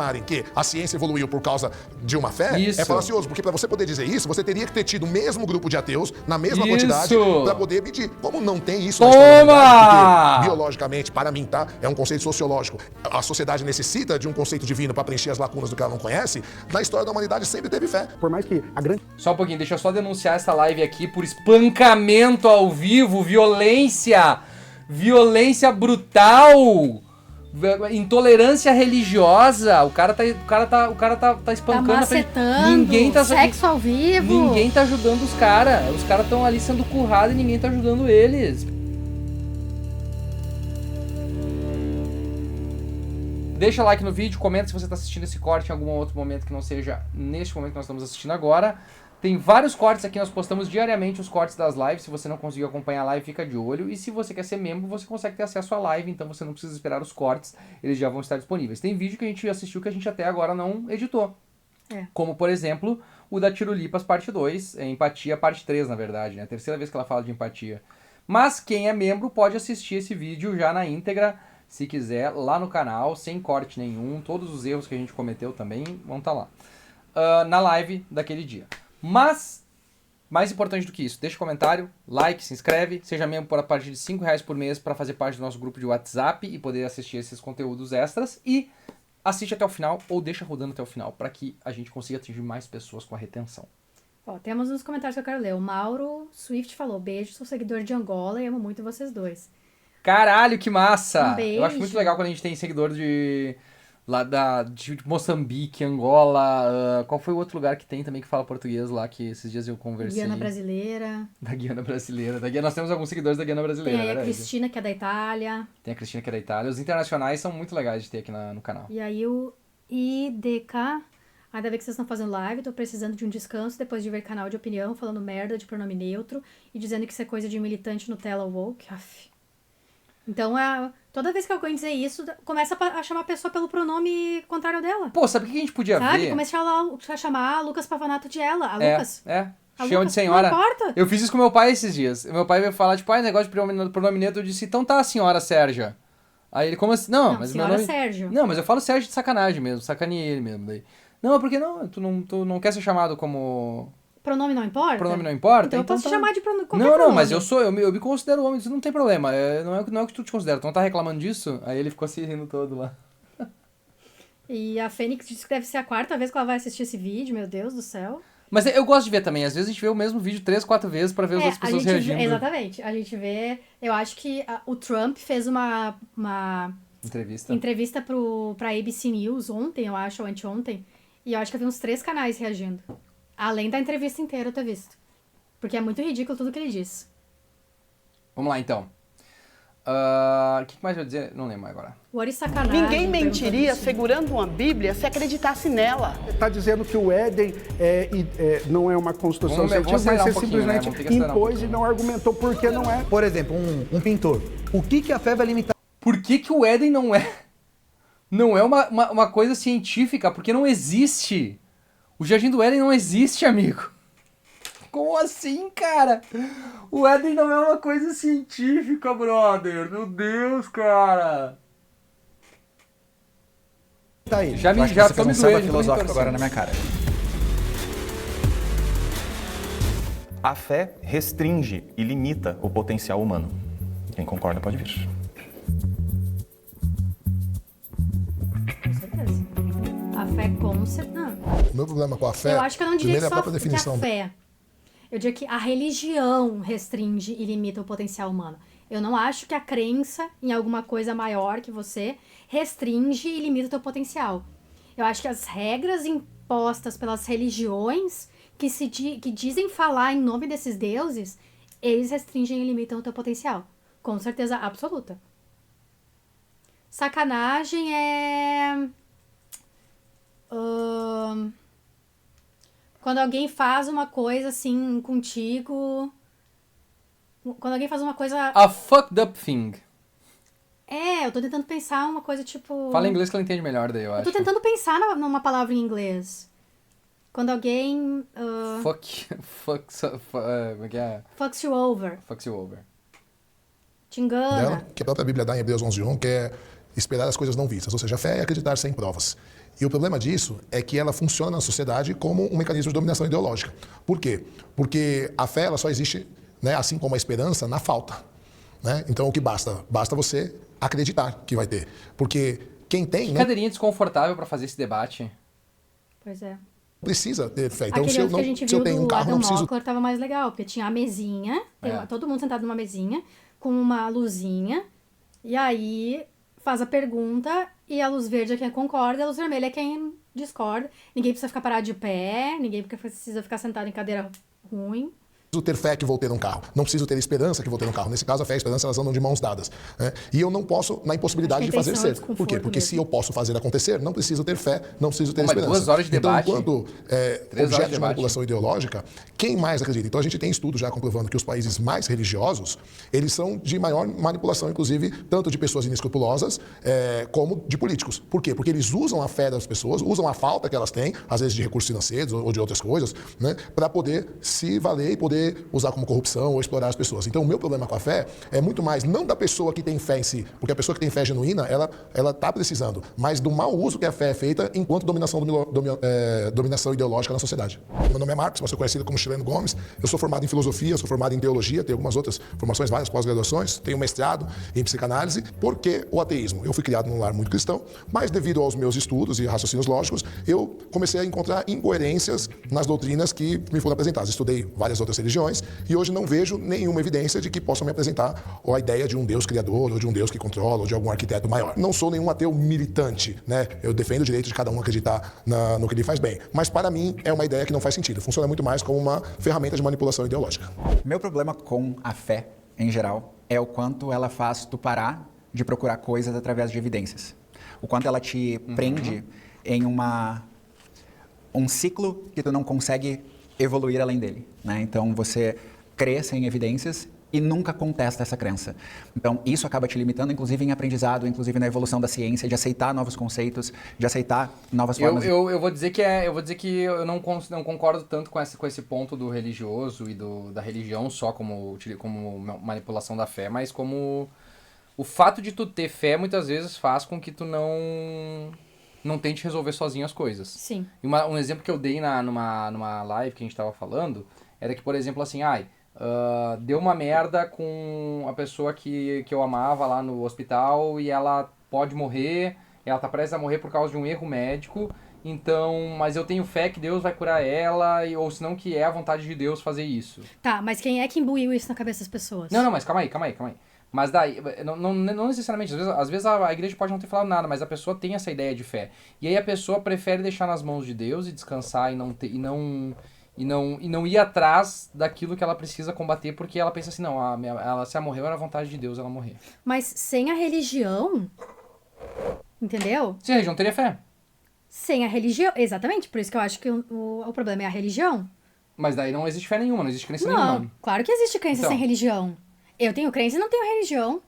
afirmarem que a ciência evoluiu por causa de uma fé, Isso. é falacioso, porque para você poder dizer isso, você teria que ter tido o mesmo grupo de ateus, na mesma Isso. quantidade, para poder medir. Como não tem isso Toma! na história da humanidade, porque, biologicamente, para mim, tá? É um conceito sociológico. A sociedade necessita de um conceito divino para preencher as lacunas do que ela não conhece. Na história da humanidade sempre teve fé. Por mais que a grande... Só um pouquinho, deixa eu só denunciar essa live aqui por espancamento ao vivo, violência brutal, intolerância religiosa. O cara tá espancando. Tá macetando, Ninguém tá sexo ao vivo. Ninguém tá ajudando os caras. Os caras estão ali sendo currados e ninguém tá ajudando eles. Deixa like no vídeo, comenta se você está assistindo esse corte em algum outro momento que não seja neste momento que nós estamos assistindo agora. Tem vários cortes aqui, nós postamos diariamente os cortes das lives. Se você não conseguiu acompanhar a live, fica de olho. E se você quer ser membro, você consegue ter acesso à live, então você não precisa esperar os cortes, eles já vão estar disponíveis. Tem vídeo que a gente assistiu que a gente até agora não editou. Como, por exemplo, o da Tirulipas parte 2, Empatia parte 3, na verdade, né? A terceira vez que ela fala de empatia. Mas quem é membro pode assistir esse vídeo já na íntegra, se quiser, lá no canal, sem corte nenhum. Todos os erros que a gente cometeu também vão estar lá. Na live daquele dia. Mas, mais importante do que isso, deixa um comentário, like, se inscreve, seja membro por a partir de R$5 por mês para fazer parte do nosso grupo de WhatsApp e poder assistir esses conteúdos extras. E assiste até o final ou deixa rodando até o final para que a gente consiga atingir mais pessoas com a retenção. Ó, temos uns comentários que eu quero ler. O Mauro Swift falou: beijo, sou seguidor de Angola e amo muito vocês dois. Caralho, que massa! Um beijo. Eu acho muito legal quando a gente tem seguidor de Moçambique, Angola, qual foi o outro lugar que tem também que fala português lá, que esses dias eu conversei? Guiana Brasileira. Da Guiana Brasileira. Nós temos alguns seguidores da Guiana Brasileira. Tem aí a Cristina, que é da Itália. Tem a Cristina, que é da Itália. Os internacionais são muito legais de ter aqui no canal. E aí o IDK... Ainda bem que vocês estão fazendo live, tô precisando de um descanso depois de ver canal de opinião falando merda de pronome neutro e dizendo que isso é coisa de militante Nutella woke. Aff. Então, toda vez que alguém dizer isso, começa a chamar a pessoa pelo pronome contrário dela. Pô, sabe o que a gente podia ver? Sabe? Começa a chamar a Lucas Pavanato de ela. A Lucas. Chama de senhora. Não importa. Eu fiz isso com meu pai esses dias. Meu pai veio falar, tipo, negócio de pronome neutro. Eu disse, então tá, senhora Sérgia. Aí ele, como assim? Não, mas senhora meu nome... Sérgio. Não, mas eu falo Sérgio de sacanagem mesmo, sacaneei ele mesmo. Daí. Não, é porque não, tu não quer ser chamado como... Pronome não importa? Pronome não importa? Então eu posso te chamar de qualquer Não, pronome. mas eu me considero homem, isso não tem problema. Não é o que tu te considera, tu não tá reclamando disso? Aí ele ficou se rindo todo lá. E a Fênix disse que deve ser a 4ª vez que ela vai assistir esse vídeo, meu Deus do céu. Mas eu gosto de ver também, às vezes a gente vê o mesmo vídeo 3, 4 vezes pra ver as outras pessoas reagindo. Exatamente, a gente vê... Eu acho que o Trump fez uma entrevista pra ABC News ontem, eu acho, ou anteontem, e eu acho que eu vi uns 3 canais reagindo. Além da entrevista inteira eu ter visto. Porque é muito ridículo tudo que ele diz. Vamos lá, então. O que mais eu ia dizer? Não lembro agora. What is sacanagem? Ninguém mentiria segurando uma Bíblia se acreditasse nela. Está dizendo que o Éden não é uma construção científica, mas você simplesmente impôs e não argumentou por que não é. Por exemplo, um pintor. O que a fé vai limitar? Por que o Éden não é uma coisa científica? Porque não existe. O Jardim do Éden não existe, amigo. Como assim, cara? O Éden não é uma coisa científica, brother. Meu Deus, cara. Tá aí. Já tô me doendo filosófico agora na minha cara. A fé restringe e limita o potencial humano. Quem concorda pode vir. Com certeza. A fé com certeza. O meu problema com a fé, eu acho que eu não diria primeiro, é a própria que definição. a fé. Eu diria que a religião restringe e limita o potencial humano. Eu não acho que a crença em alguma coisa maior que você restringe e limita o teu potencial. Eu acho que as regras impostas pelas religiões que dizem falar em nome desses deuses, eles restringem e limitam o teu potencial. Com certeza absoluta. Sacanagem é... quando alguém faz uma coisa assim contigo... Quando alguém faz uma coisa... A fucked up thing. Eu tô tentando pensar uma coisa tipo... Fala em inglês que ela entende melhor daí, eu acho. Eu tô tentando pensar numa palavra em inglês. Quando alguém... Como é que é? Fucks you over. Fucks you over. Te engana. Dela, que a própria Bíblia dá em Hebreus 11:1, que é esperar as coisas não vistas, ou seja, a fé é acreditar sem provas. E o problema disso é que ela funciona na sociedade como um mecanismo de dominação ideológica. Por quê? Porque a fé ela só existe, né, assim como a esperança, na falta. Né? Então o que basta? Basta você acreditar que vai ter. Porque quem tem... Que cadeirinha desconfortável para fazer esse debate. Pois é. Precisa ter fé. Então, aquele se eu, não, que a gente se eu viu tenho um do carro, Adam não preciso... Mockler tava mais legal, porque tinha a mesinha, todo mundo sentado numa mesinha, com uma luzinha, e aí faz a pergunta, e a luz verde é quem concorda, a luz vermelha é quem discorda. Ninguém precisa ficar parado de pé, ninguém precisa ficar sentado em cadeira ruim. Preciso ter fé que vou ter um carro. Não preciso ter esperança que vou ter um carro. Nesse caso, a fé e a esperança elas andam de mãos dadas. Né? E eu não posso, na impossibilidade de fazer ser. Por quê? Porque se eu posso fazer acontecer, não preciso ter fé, não preciso ter esperança. 2 horas de debate. Então, quando objeto de manipulação ideológica, quem mais acredita? Então, a gente tem estudos já comprovando que os países mais religiosos, eles são de maior manipulação, inclusive, tanto de pessoas inescrupulosas, como de políticos. Por quê? Porque eles usam a fé das pessoas, usam a falta que elas têm, às vezes de recursos financeiros ou de outras coisas, né, para poder se valer e poder usar como corrupção ou explorar as pessoas. Então, o meu problema com a fé é muito mais, não da pessoa que tem fé em si, porque a pessoa que tem fé genuína, ela está precisando, mas do mau uso que a fé é feita enquanto dominação ideológica na sociedade. Meu nome é Marcos, mas sou conhecido como Chileno Gomes. Eu sou formado em filosofia, sou formado em teologia, tenho algumas outras formações, várias pós-graduações, tenho mestrado em psicanálise. Por que o ateísmo? Eu fui criado num lar muito cristão, mas devido aos meus estudos e raciocínios lógicos, eu comecei a encontrar incoerências nas doutrinas que me foram apresentadas. Estudei várias outras religiões e hoje não vejo nenhuma evidência de que possam me apresentar a ideia de um Deus criador, ou de um Deus que controla, ou de algum arquiteto maior. Não sou nenhum ateu militante, né? Eu defendo o direito de cada um acreditar no que lhe faz bem. Mas para mim é uma ideia que não faz sentido. Funciona muito mais como uma ferramenta de manipulação ideológica. Meu problema com a fé, em geral, é o quanto ela faz tu parar de procurar coisas através de evidências. O quanto ela te prende em um ciclo que tu não consegue evoluir além dele, né? Então você crê sem evidências e nunca contesta essa crença. Então isso acaba te limitando, inclusive em aprendizado, inclusive na evolução da ciência, de aceitar novos conceitos, de aceitar novas formas. Eu vou dizer que eu não concordo tanto com esse ponto do religioso e da religião só como manipulação da fé, mas como o fato de tu ter fé muitas vezes faz com que tu não tente resolver sozinho as coisas. Sim. E um exemplo que eu dei numa live que a gente tava falando era que, por exemplo, assim, deu uma merda com a pessoa que eu amava lá no hospital e ela pode morrer, ela tá prestes a morrer por causa de um erro médico, então, mas eu tenho fé que Deus vai curar ela, ou senão que é a vontade de Deus fazer isso. Tá, mas quem é que imbuiu isso na cabeça das pessoas? Não, mas calma aí. Mas daí, não necessariamente, às vezes a igreja pode não ter falado nada, mas a pessoa tem essa ideia de fé. E aí a pessoa prefere deixar nas mãos de Deus e descansar e não ir atrás daquilo que ela precisa combater, porque ela pensa assim, não, se ela morreu era a vontade de Deus ela morrer. Mas sem a religião, entendeu? Sem a religião teria fé. Sem a religião, exatamente, por isso que eu acho que o problema é a religião. Mas daí não existe fé nenhuma, não existe crença nenhuma. Não, claro que existe crença sem religião. Eu tenho crença e não tenho religião.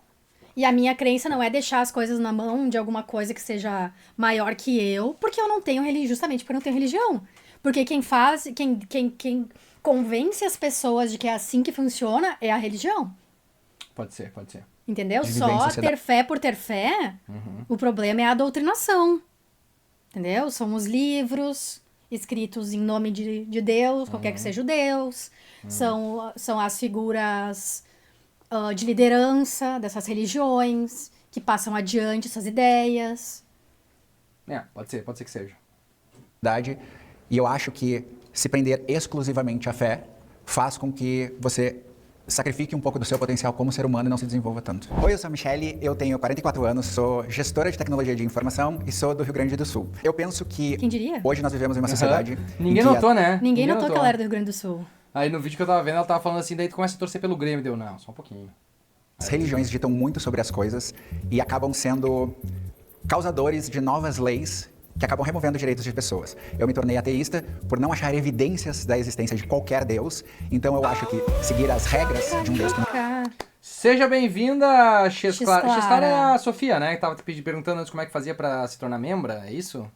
E a minha crença não é deixar as coisas na mão de alguma coisa que seja maior que eu, porque eu não tenho religião, justamente porque eu não tenho religião. Porque quem convence as pessoas de que é assim que funciona é a religião. Pode ser. Entendeu? Só ter fé por ter fé, o problema é a doutrinação. Entendeu? São os livros escritos em nome de Deus, qualquer que seja o Deus. São as figuras de liderança dessas religiões que passam adiante essas ideias. Pode ser que seja. E eu acho que se prender exclusivamente à fé faz com que você sacrifique um pouco do seu potencial como ser humano e não se desenvolva tanto. Oi, eu sou a Michele, eu tenho 44 anos, sou gestora de tecnologia de informação e sou do Rio Grande do Sul. Eu penso que Quem diria? Hoje nós vivemos em uma sociedade... Ninguém notou, né? Ninguém notou que ela era do Rio Grande do Sul. Aí no vídeo que eu tava vendo, ela tava falando assim, daí tu começa a torcer pelo Grêmio, deu, não, só um pouquinho. As religiões ditam muito sobre as coisas e acabam sendo causadores de novas leis que acabam removendo direitos de pessoas. Eu me tornei ateísta por não achar evidências da existência de qualquer Deus, então eu acho que seguir as regras de um Deus... Seja bem-vinda, X-Clara. X-Clara é a Sofia, né? Que tava te perguntando antes como é que fazia pra se tornar membra, é isso?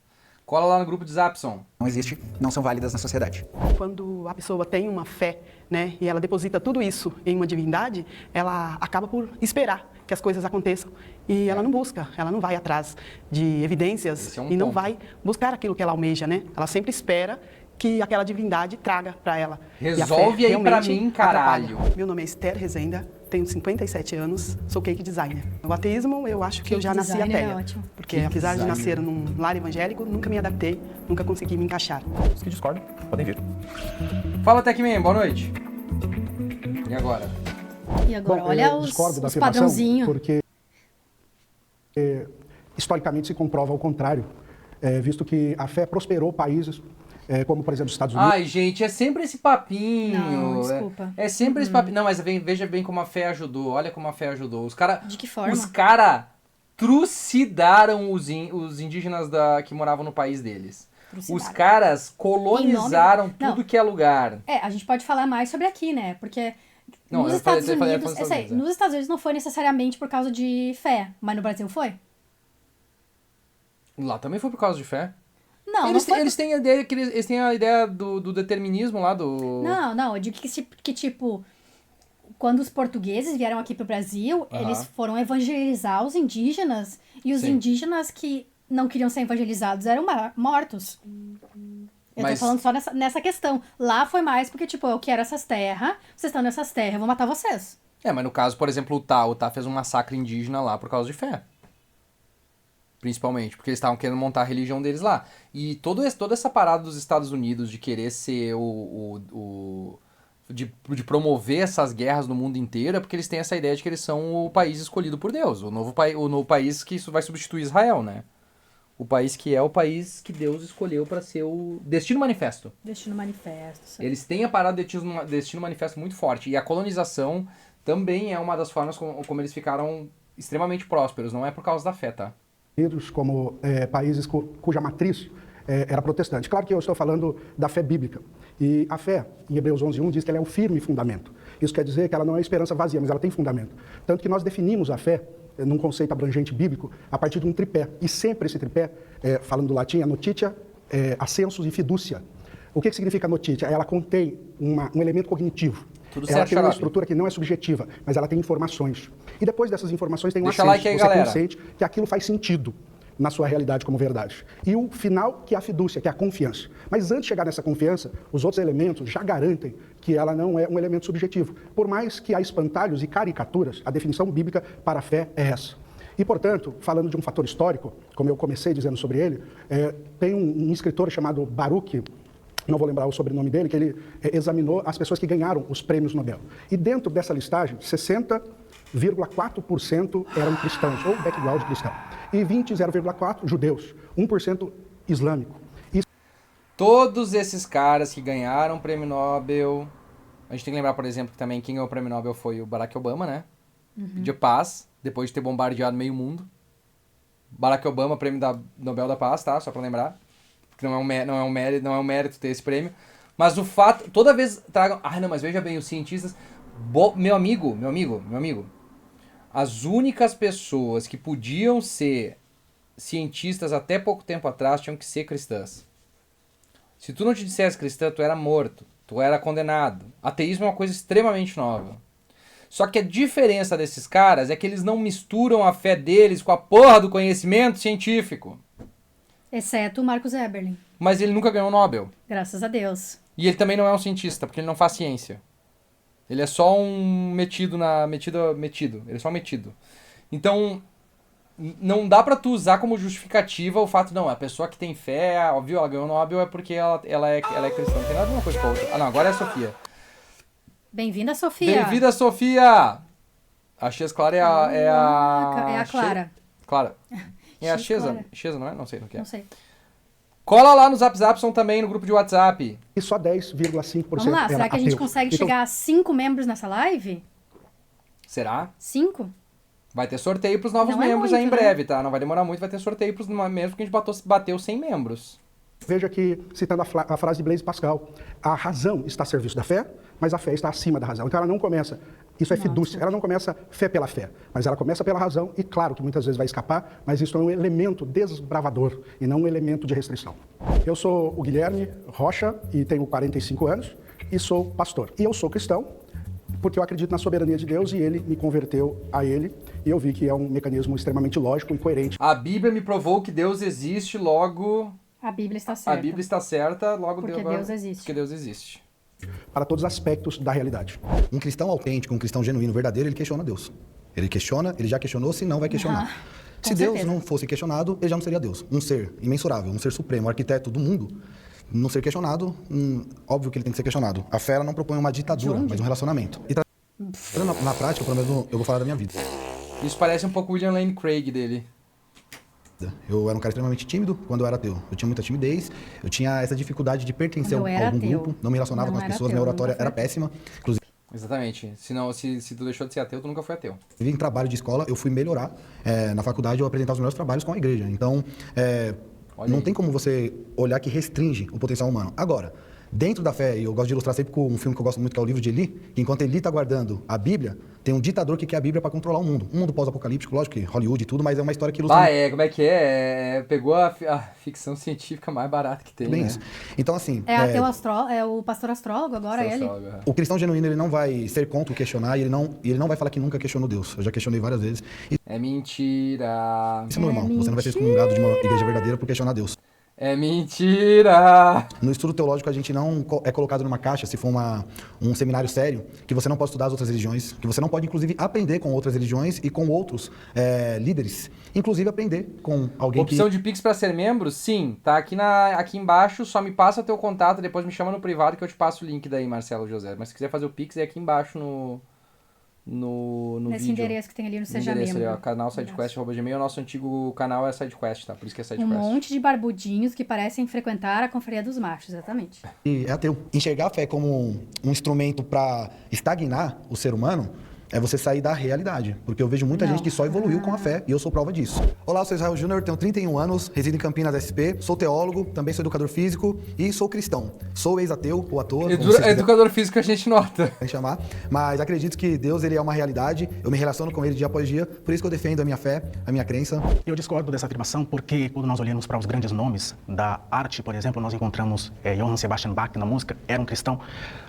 Cola lá no grupo de Zapson. Não existe, não são válidas na sociedade. Quando a pessoa tem uma fé, né, e ela deposita tudo isso em uma divindade, ela acaba por esperar que as coisas aconteçam. E ela não busca, ela não vai atrás de evidências e não vai buscar aquilo que ela almeja, né? Ela sempre espera que aquela divindade traga para ela. Resolve aí pra mim, caralho. Meu nome é Esther Rezenda, tenho 57 anos, sou cake designer. No ateísmo, eu acho que eu já nasci ateia. Porque apesar de nascer num lar evangélico, nunca me adaptei, nunca consegui me encaixar. Os que discordam, podem vir. Fala, Techman, boa noite. E agora? E agora, Bom, olha eu os discordo da afirmação, padrãozinhos. porque historicamente se comprova ao contrário, visto que a fé prosperou países como, por exemplo, os Estados Unidos. Ai, gente, é sempre esse papinho. Não, desculpa. É sempre esse papinho. Não, mas veja bem como a fé ajudou. Olha como a fé ajudou. Os cara, De que forma? Os caras trucidaram os indígenas que moravam no país deles. Os caras colonizaram tudo que é lugar. A gente pode falar mais sobre aqui, né? Porque nos Estados Unidos não foi necessariamente por causa de fé, mas no Brasil foi. Lá também foi por causa de fé. Não, Eles têm a ideia que eles têm a ideia do determinismo lá do. Não, eu digo que tipo, quando os portugueses vieram aqui pro Brasil, eles foram evangelizar os indígenas e os indígenas que não queriam ser evangelizados eram mortos. Eu tô falando só nessa questão. Lá foi mais porque, tipo, eu quero essas terras, vocês estão nessas terras, eu vou matar vocês. Mas no caso, por exemplo, o Tá fez um massacre indígena lá por causa de fé. Principalmente, porque eles estavam querendo montar a religião deles lá. E toda essa parada dos Estados Unidos de querer ser de promover essas guerras no mundo inteiro é porque eles têm essa ideia de que eles são o país escolhido por Deus. O novo país que isso vai substituir Israel, né? O país que é o país que Deus escolheu para ser o Destino Manifesto. Destino Manifesto. Sim. Eles têm a parada do Destino Manifesto muito forte. E a colonização também é uma das formas como eles ficaram extremamente prósperos. Não é por causa da fé, tá? Como países cuja matriz era protestante. Claro que eu estou falando da fé bíblica. E a fé, em Hebreus 11:1, diz que ela é um firme fundamento. Isso quer dizer que ela não é esperança vazia, mas ela tem fundamento. Tanto que nós definimos a fé, num conceito abrangente bíblico, a partir de um tripé. E sempre esse tripé, falando do latim, é notitia, ascensus e fiducia. O que significa notitia? Ela contém um elemento cognitivo. Ela tem uma estrutura que não é subjetiva, mas ela tem informações. E depois dessas informações tem um ascenso. Like aí, você é consciente que aquilo faz sentido na sua realidade como verdade. E o final, que é a fidúcia, que é a confiança. Mas antes de chegar nessa confiança, os outros elementos já garantem que ela não é um elemento subjetivo. Por mais que há espantalhos e caricaturas, a definição bíblica para a fé é essa. E, portanto, falando de um fator histórico, como eu comecei dizendo sobre ele, tem um escritor chamado Baruch, não vou lembrar o sobrenome dele, que ele examinou as pessoas que ganharam os prêmios Nobel. E dentro dessa listagem, 60,4% eram cristãos, ou background cristão. E 20,4% judeus, 1% islâmico. Todos esses caras que ganharam o prêmio Nobel... A gente tem que lembrar, por exemplo, que também quem ganhou o prêmio Nobel foi o Barack Obama, né? De paz, depois de ter bombardeado meio mundo. Barack Obama, prêmio da Nobel da Paz, tá? Só pra lembrar. Porque não é um mérito ter esse prêmio. Mas o fato... Toda vez tragam... não, mas veja bem, os cientistas... Meu amigo. As únicas pessoas que podiam ser cientistas até pouco tempo atrás tinham que ser cristãs. Se tu não te dissesse cristã, tu era morto. Tu era condenado. Ateísmo é uma coisa extremamente nova. Só que a diferença desses caras é que eles não misturam a fé deles com a porra do conhecimento científico. Exceto o Marcus Eberlin. Mas ele nunca ganhou o Nobel. Graças a Deus. E ele também não é um cientista, porque ele não faz ciência. Ele é só um metido. Ele é só um metido. Então, não dá pra tu usar como justificativa o fato, não, a pessoa que tem fé, óbvio, ela ganhou o Nobel é porque ela é cristã. Não tem nada de uma coisa com a outra. Ah, não, agora é a Sofia. Bem-vinda, Sofia. Bem-vinda, Sofia! A X Clara é a Clara. Clara. É a Clara. Xesa, não é? Não sei o que é. Não sei. Cola lá no Zapson também, no grupo de WhatsApp. E só 10,5% Vamos lá, será que a gente ateu. consegue chegar a 5 membros nessa live? Será? 5? Vai ter sorteio pros novos Não é membros muito, aí em né? breve, tá? Não vai demorar muito, vai ter sorteio pros membros, porque a gente bateu 100 membros. Veja que, citando a frase de Blaise Pascal, a razão está a serviço da fé, mas a fé está acima da razão. Então ela não começa, isso é fidúcia, ela não começa fé pela fé, mas ela começa pela razão e claro que muitas vezes vai escapar, mas isso é um elemento desbravador e não um elemento de restrição. Eu sou o Guilherme Rocha e tenho 45 anos e sou pastor. E eu sou cristão porque eu acredito na soberania de Deus e ele me converteu a ele e eu vi que é um mecanismo extremamente lógico e coerente. A Bíblia me provou que Deus existe, logo... A Bíblia está certa. A Bíblia está certa, logo Porque Deus existe. Porque Deus existe. Para todos os aspectos da realidade. Um cristão autêntico, um cristão genuíno, verdadeiro, ele questiona Deus. Ele questiona, ele já questionou, se não vai questionar. Se Deus não fosse questionado, ele já não seria Deus. Um ser imensurável, um ser supremo, um arquiteto do mundo, não ser questionado, óbvio que ele tem que ser questionado. A fé ela não propõe uma ditadura, mas um relacionamento. E na prática, pelo menos eu vou falar da minha vida. Isso parece um pouco o William Lane Craig dele. Eu era um cara extremamente tímido quando eu era ateu. Eu tinha muita timidez, eu tinha essa dificuldade de pertencer a algum grupo, não me relacionava com as pessoas, minha oratória era péssima. Inclusive, exatamente. Se tu deixou de ser ateu, tu nunca foi ateu. em trabalho de escola, eu fui melhorar. Na faculdade, eu apresentava os melhores trabalhos com a igreja. Então, não tem como você olhar que restringe o potencial humano. Agora, dentro da fé, e eu gosto de ilustrar sempre com um filme que eu gosto muito, que é o livro de Eli, que enquanto Eli está guardando a Bíblia, tem um ditador que quer a Bíblia para controlar o mundo. Um mundo pós-apocalíptico, lógico que Hollywood e tudo, mas é uma história que ilustra... como é que é? Pegou a ficção científica mais barata que tem, bem né? isso. Então, assim... É o pastor astrólogo agora, ele? O cristão genuíno, ele não vai ser contra o questionar, e ele não vai falar que nunca questionou Deus. Eu já questionei várias vezes. É mentira. Isso é normal. Você não vai ser excomungado de uma igreja verdadeira por questionar Deus. É mentira! No estudo teológico, a gente não é colocado numa caixa, se for um seminário sério, que você não pode estudar as outras religiões, que você não pode, inclusive, aprender com outras religiões e com outros líderes. Inclusive, aprender com alguém Opção de Pix para ser membro? Sim. Tá aqui embaixo, só me passa o teu contato, depois me chama no privado que eu te passo o link daí, Marcelo José. Mas se quiser fazer o Pix, é aqui embaixo no nesse vídeo. endereço que tem ali no Seja Endereço Membro. Ali, ó, canal sidequest@gmail. O nosso antigo canal é SideQuest, tá? Por isso que é SideQuest. Um monte de barbudinhos que parecem frequentar a confraria dos machos, exatamente. E é ateu. Enxergar a fé como um instrumento para estagnar o ser humano é você sair da realidade. Porque eu vejo muita gente que só evoluiu com a fé e eu sou prova disso. Olá, eu sou Israel Júnior, tenho 31 anos, resido em Campinas, SP, sou teólogo, também sou educador físico e sou cristão. Sou ex-ateu ou ator. Educador físico a gente nota. Chamar, mas acredito que Deus ele é uma realidade, eu me relaciono com ele dia após dia, por isso que eu defendo a minha fé, a minha crença. Eu discordo dessa afirmação porque quando nós olhamos para os grandes nomes da arte, por exemplo, nós encontramos Johann Sebastian Bach na música, era um cristão.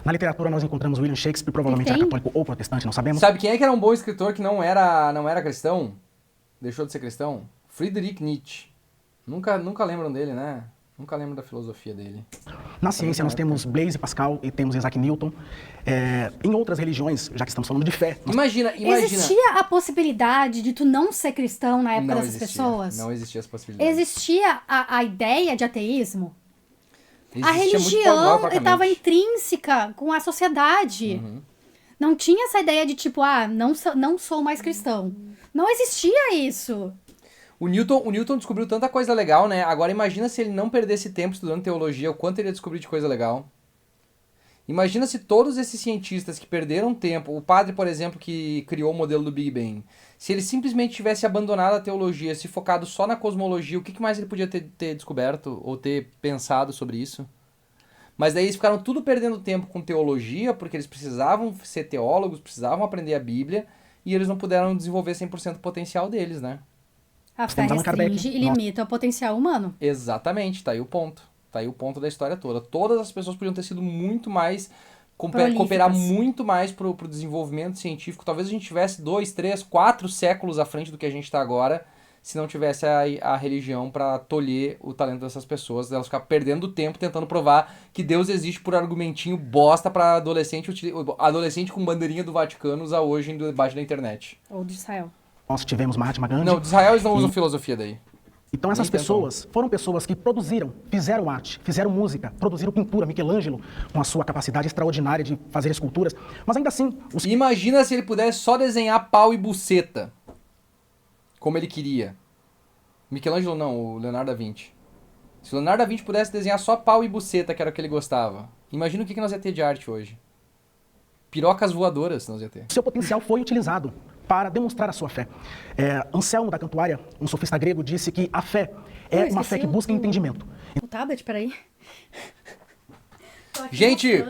Na literatura nós encontramos William Shakespeare, provavelmente era católico ou protestante, não sabemos. Sabe quem é que era um bom escritor que não era cristão? Deixou de ser cristão? Friedrich Nietzsche. Nunca lembram dele, né? Nunca lembro da filosofia dele. Na ciência nós temos Blaise Pascal e temos Isaac Newton. Em outras religiões, já que estamos falando de fé... Imagina. Existia a possibilidade de tu não ser cristão na época dessas pessoas? Não existia essa possibilidade. Existia a ideia de ateísmo? Existia a religião estava intrínseca com a sociedade. Uhum. Não tinha essa ideia de tipo, não sou mais cristão. Não existia isso. O Newton descobriu tanta coisa legal, né? Agora imagina se ele não perdesse tempo estudando teologia, o quanto ele ia descobrir de coisa legal. Imagina se todos esses cientistas que perderam tempo, o padre, por exemplo, que criou o modelo do Big Bang, se ele simplesmente tivesse abandonado a teologia, se focado só na cosmologia, o que mais ele podia ter descoberto ou ter pensado sobre isso? Mas daí eles ficaram tudo perdendo tempo com teologia, porque eles precisavam ser teólogos, precisavam aprender a Bíblia, e eles não puderam desenvolver 100% o potencial deles, né? A fé restringe e limita o potencial humano. Exatamente, tá aí o ponto. Tá aí o ponto da história toda. Todas as pessoas podiam ter sido muito mais... cooperar muito mais pro desenvolvimento científico. Talvez a gente tivesse 2, 3, 4 séculos à frente do que a gente está agora, se não tivesse a religião para tolher o talento dessas pessoas, elas ficar perdendo tempo tentando provar que Deus existe por argumentinho bosta para adolescente com bandeirinha do Vaticano usar hoje em debate da internet. Ou de Israel. Nós tivemos Mahatma Gandhi. Não, de Israel eles não usam filosofia daí. Então essas pessoas foram pessoas que produziram, fizeram arte, fizeram música, produziram pintura. Michelangelo, com a sua capacidade extraordinária de fazer esculturas, mas ainda assim... Imagina se ele pudesse só desenhar pau e buceta, como ele queria. Michelangelo não, o Leonardo da Vinci. Se o Leonardo da Vinci pudesse desenhar só pau e buceta, que era o que ele gostava, imagina o que nós ia ter de arte hoje. Pirocas voadoras nós ia ter. Seu potencial foi utilizado para demonstrar a sua fé. Anselmo da Cantuária, um sofista grego, disse que a fé é uma fé que busca entendimento. O tablet, peraí. Gente,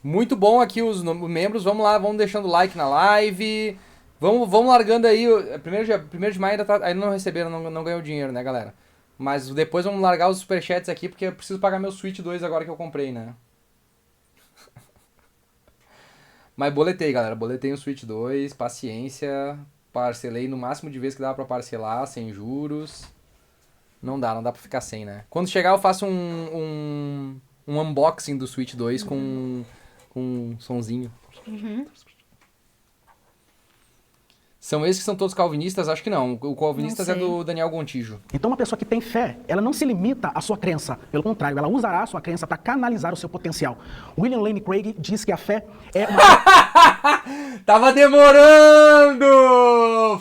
muito bom aqui os membros. Vamos lá, vamos deixando like na live. Vamos largando aí. Primeiro de maio ainda não receberam, não ganhou dinheiro, né, galera? Mas depois vamos largar os superchats aqui, porque eu preciso pagar meu Switch 2 agora que eu comprei, né? Mas boletei, galera. Boletei o Switch 2, paciência. Parcelei no máximo de vezes que dava pra parcelar, sem juros. Não dá pra ficar sem, né? Quando chegar eu faço um unboxing do Switch 2 com um sonzinho. São esses que são todos calvinistas? Acho que não. O calvinistas é do Daniel Gontijo. Então uma pessoa que tem fé, ela não se limita à sua crença. Pelo contrário, ela usará a sua crença para canalizar o seu potencial. William Lane Craig diz que a fé é uma... Tava demorando!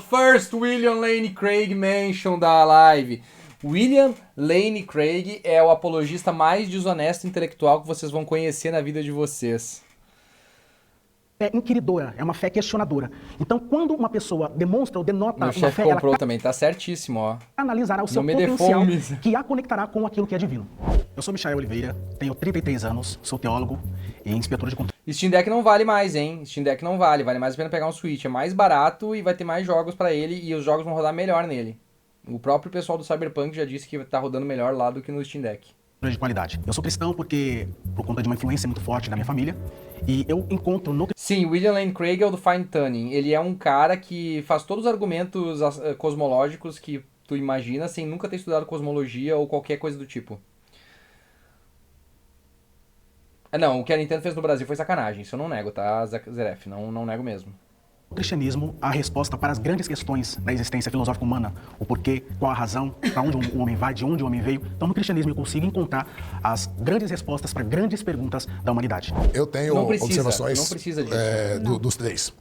First William Lane Craig mention da live. William Lane Craig é o apologista mais desonesto intelectual que vocês vão conhecer na vida de vocês. É inquiridora, é uma fé questionadora. Então, quando uma pessoa demonstra ou denota Meu uma chefe fé, comprou ela também, tá certíssimo, ó. analisará o seu Não me potencial, defomes. que a conectará com aquilo que é divino. Eu sou Michael Oliveira, tenho 33 anos, sou teólogo e inspetor de controle. Steam Deck não vale mais, hein? Steam Deck não vale mais a pena pegar um Switch. É mais barato e vai ter mais jogos pra ele e os jogos vão rodar melhor nele. O próprio pessoal do Cyberpunk já disse que tá rodando melhor lá do que no Steam Deck. De qualidade. Eu sou cristão por conta de uma influência muito forte da minha família e eu encontro no... Sim, William Lane Craig é o do Fine Tuning. Ele é um cara que faz todos os argumentos cosmológicos que tu imagina sem nunca ter estudado cosmologia ou qualquer coisa do tipo. Não, o que a Nintendo fez no Brasil foi sacanagem. Isso eu não nego, tá, Zeref? Não nego mesmo. No cristianismo, a resposta para as grandes questões da existência filosófica humana, o porquê, qual a razão, para onde o homem vai, de onde o homem veio. Então, no cristianismo, eu consigo encontrar as grandes respostas para grandes perguntas da humanidade. Eu tenho observações não precisa disso. Dos três.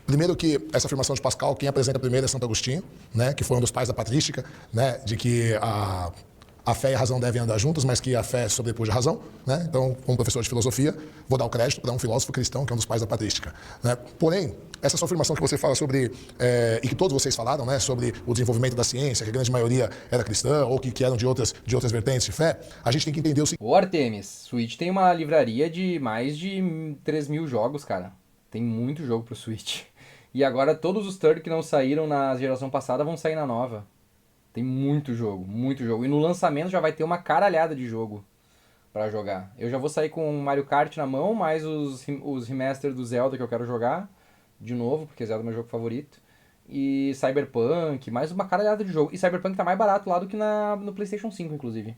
Primeiro que essa afirmação de Pascal, quem apresenta primeiro é Santo Agostinho, né, que foi um dos pais da patrística, né, de que a fé e a razão devem andar juntas, mas que a fé sobrepuja a razão, né? Então, como professor de filosofia, vou dar o crédito para um filósofo cristão, que é um dos pais da patrística, né? Porém, essa sua afirmação que você fala sobre, e que todos vocês falaram, né, sobre o desenvolvimento da ciência, que a grande maioria era cristã, ou que eram de outras vertentes de fé, a gente tem que entender o seguinte... Ô Artemis, Switch tem uma livraria de mais de 3 mil jogos, cara. Tem muito jogo pro Switch. E agora todos os third que não saíram na geração passada vão sair na nova. Tem muito jogo, muito jogo. E no lançamento já vai ter uma caralhada de jogo pra jogar. Eu já vou sair com o Mario Kart na mão, mais os remasters do Zelda que eu quero jogar de novo, porque Zelda é meu jogo favorito. E Cyberpunk, mais uma caralhada de jogo. E Cyberpunk tá mais barato lá do que no PlayStation 5, inclusive.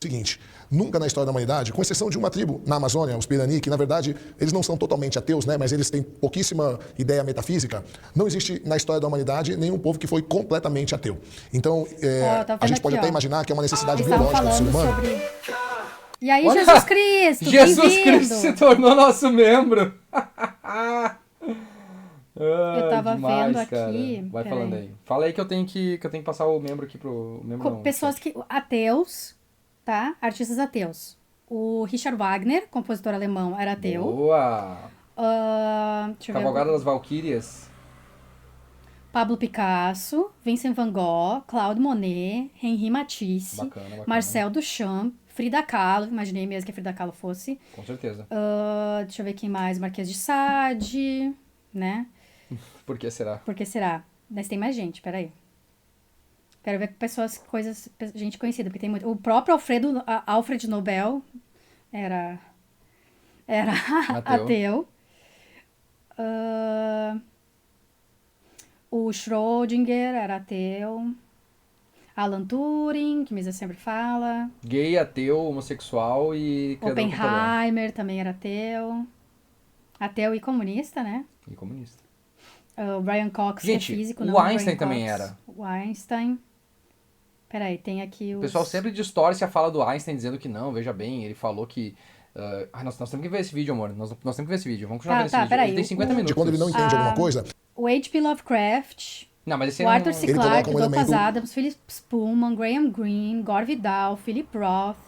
Seguinte, nunca na história da humanidade, com exceção de uma tribo na Amazônia, os Pirani, que na verdade eles não são totalmente ateus, né, mas eles têm pouquíssima ideia metafísica, não existe na história da humanidade nenhum povo que foi completamente ateu. Então, a gente pode até imaginar que é uma necessidade biológica do ser humano. E aí, olha, Jesus Cristo, Jesus Cristo se tornou nosso membro. Eu tava demais, vendo cara. aqui... Vai falando aí. Fala aí que eu tenho que passar o membro aqui pro... Pessoas que... Ateus... Tá? Artistas ateus. O Richard Wagner, compositor alemão, era ateu. Boa! Cavalgada das Valquírias. Pablo Picasso, Vincent Van Gogh, Claude Monet, Henri Matisse, bacana. Marcel Duchamp, Frida Kahlo, imaginei mesmo que a Frida Kahlo fosse. Com certeza. Deixa eu ver quem mais, Marquês de Sade, né? Por que será? Por que será? Mas tem mais gente, peraí. Quero ver gente conhecida, porque tem muito. O próprio Alfred Nobel era ateu. O Schrödinger era ateu. Alan Turing, que Misa sempre fala. Gay, ateu, homossexual e... Oppenheimer também era ateu. Ateu e comunista, né? E comunista. O Brian Cox, gente, que é físico. O Einstein também era. O Einstein... Peraí, tem aqui O pessoal sempre distorce a fala do Einstein dizendo que não, veja bem, ele falou que... nós temos que ver esse vídeo, amor. Nós temos que ver esse vídeo. Vamos continuar vendo esse vídeo. Peraí, ele tem 50 minutos. De quando ele não entende alguma coisa... O H.P. Lovecraft, não, mas esse o Arthur C. Clarke, Douglas Adams, Philip Pullman, Graham Greene, Gore Vidal, Philip Roth,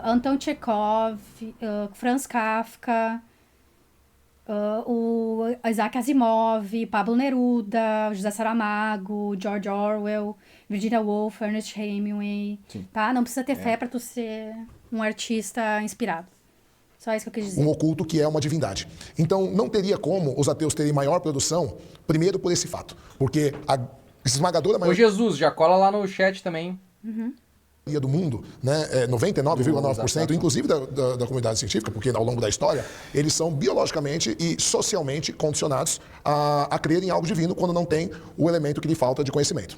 Anton Chekhov, Franz Kafka... O Isaac Asimov, Pablo Neruda, José Saramago, George Orwell, Virginia Woolf, Ernest Hemingway, tá? Não precisa ter fé para tu ser um artista inspirado. Só isso que eu quis dizer. Um oculto que é uma divindade. Então, não teria como os ateus terem maior produção, primeiro por esse fato. Porque a esmagadora maioria... Ô Jesus, já cola lá no chat também. do mundo, né, 99,9%, inclusive da comunidade científica, porque ao longo da história, eles são biologicamente e socialmente condicionados a crer em algo divino quando não tem o elemento que lhe falta de conhecimento.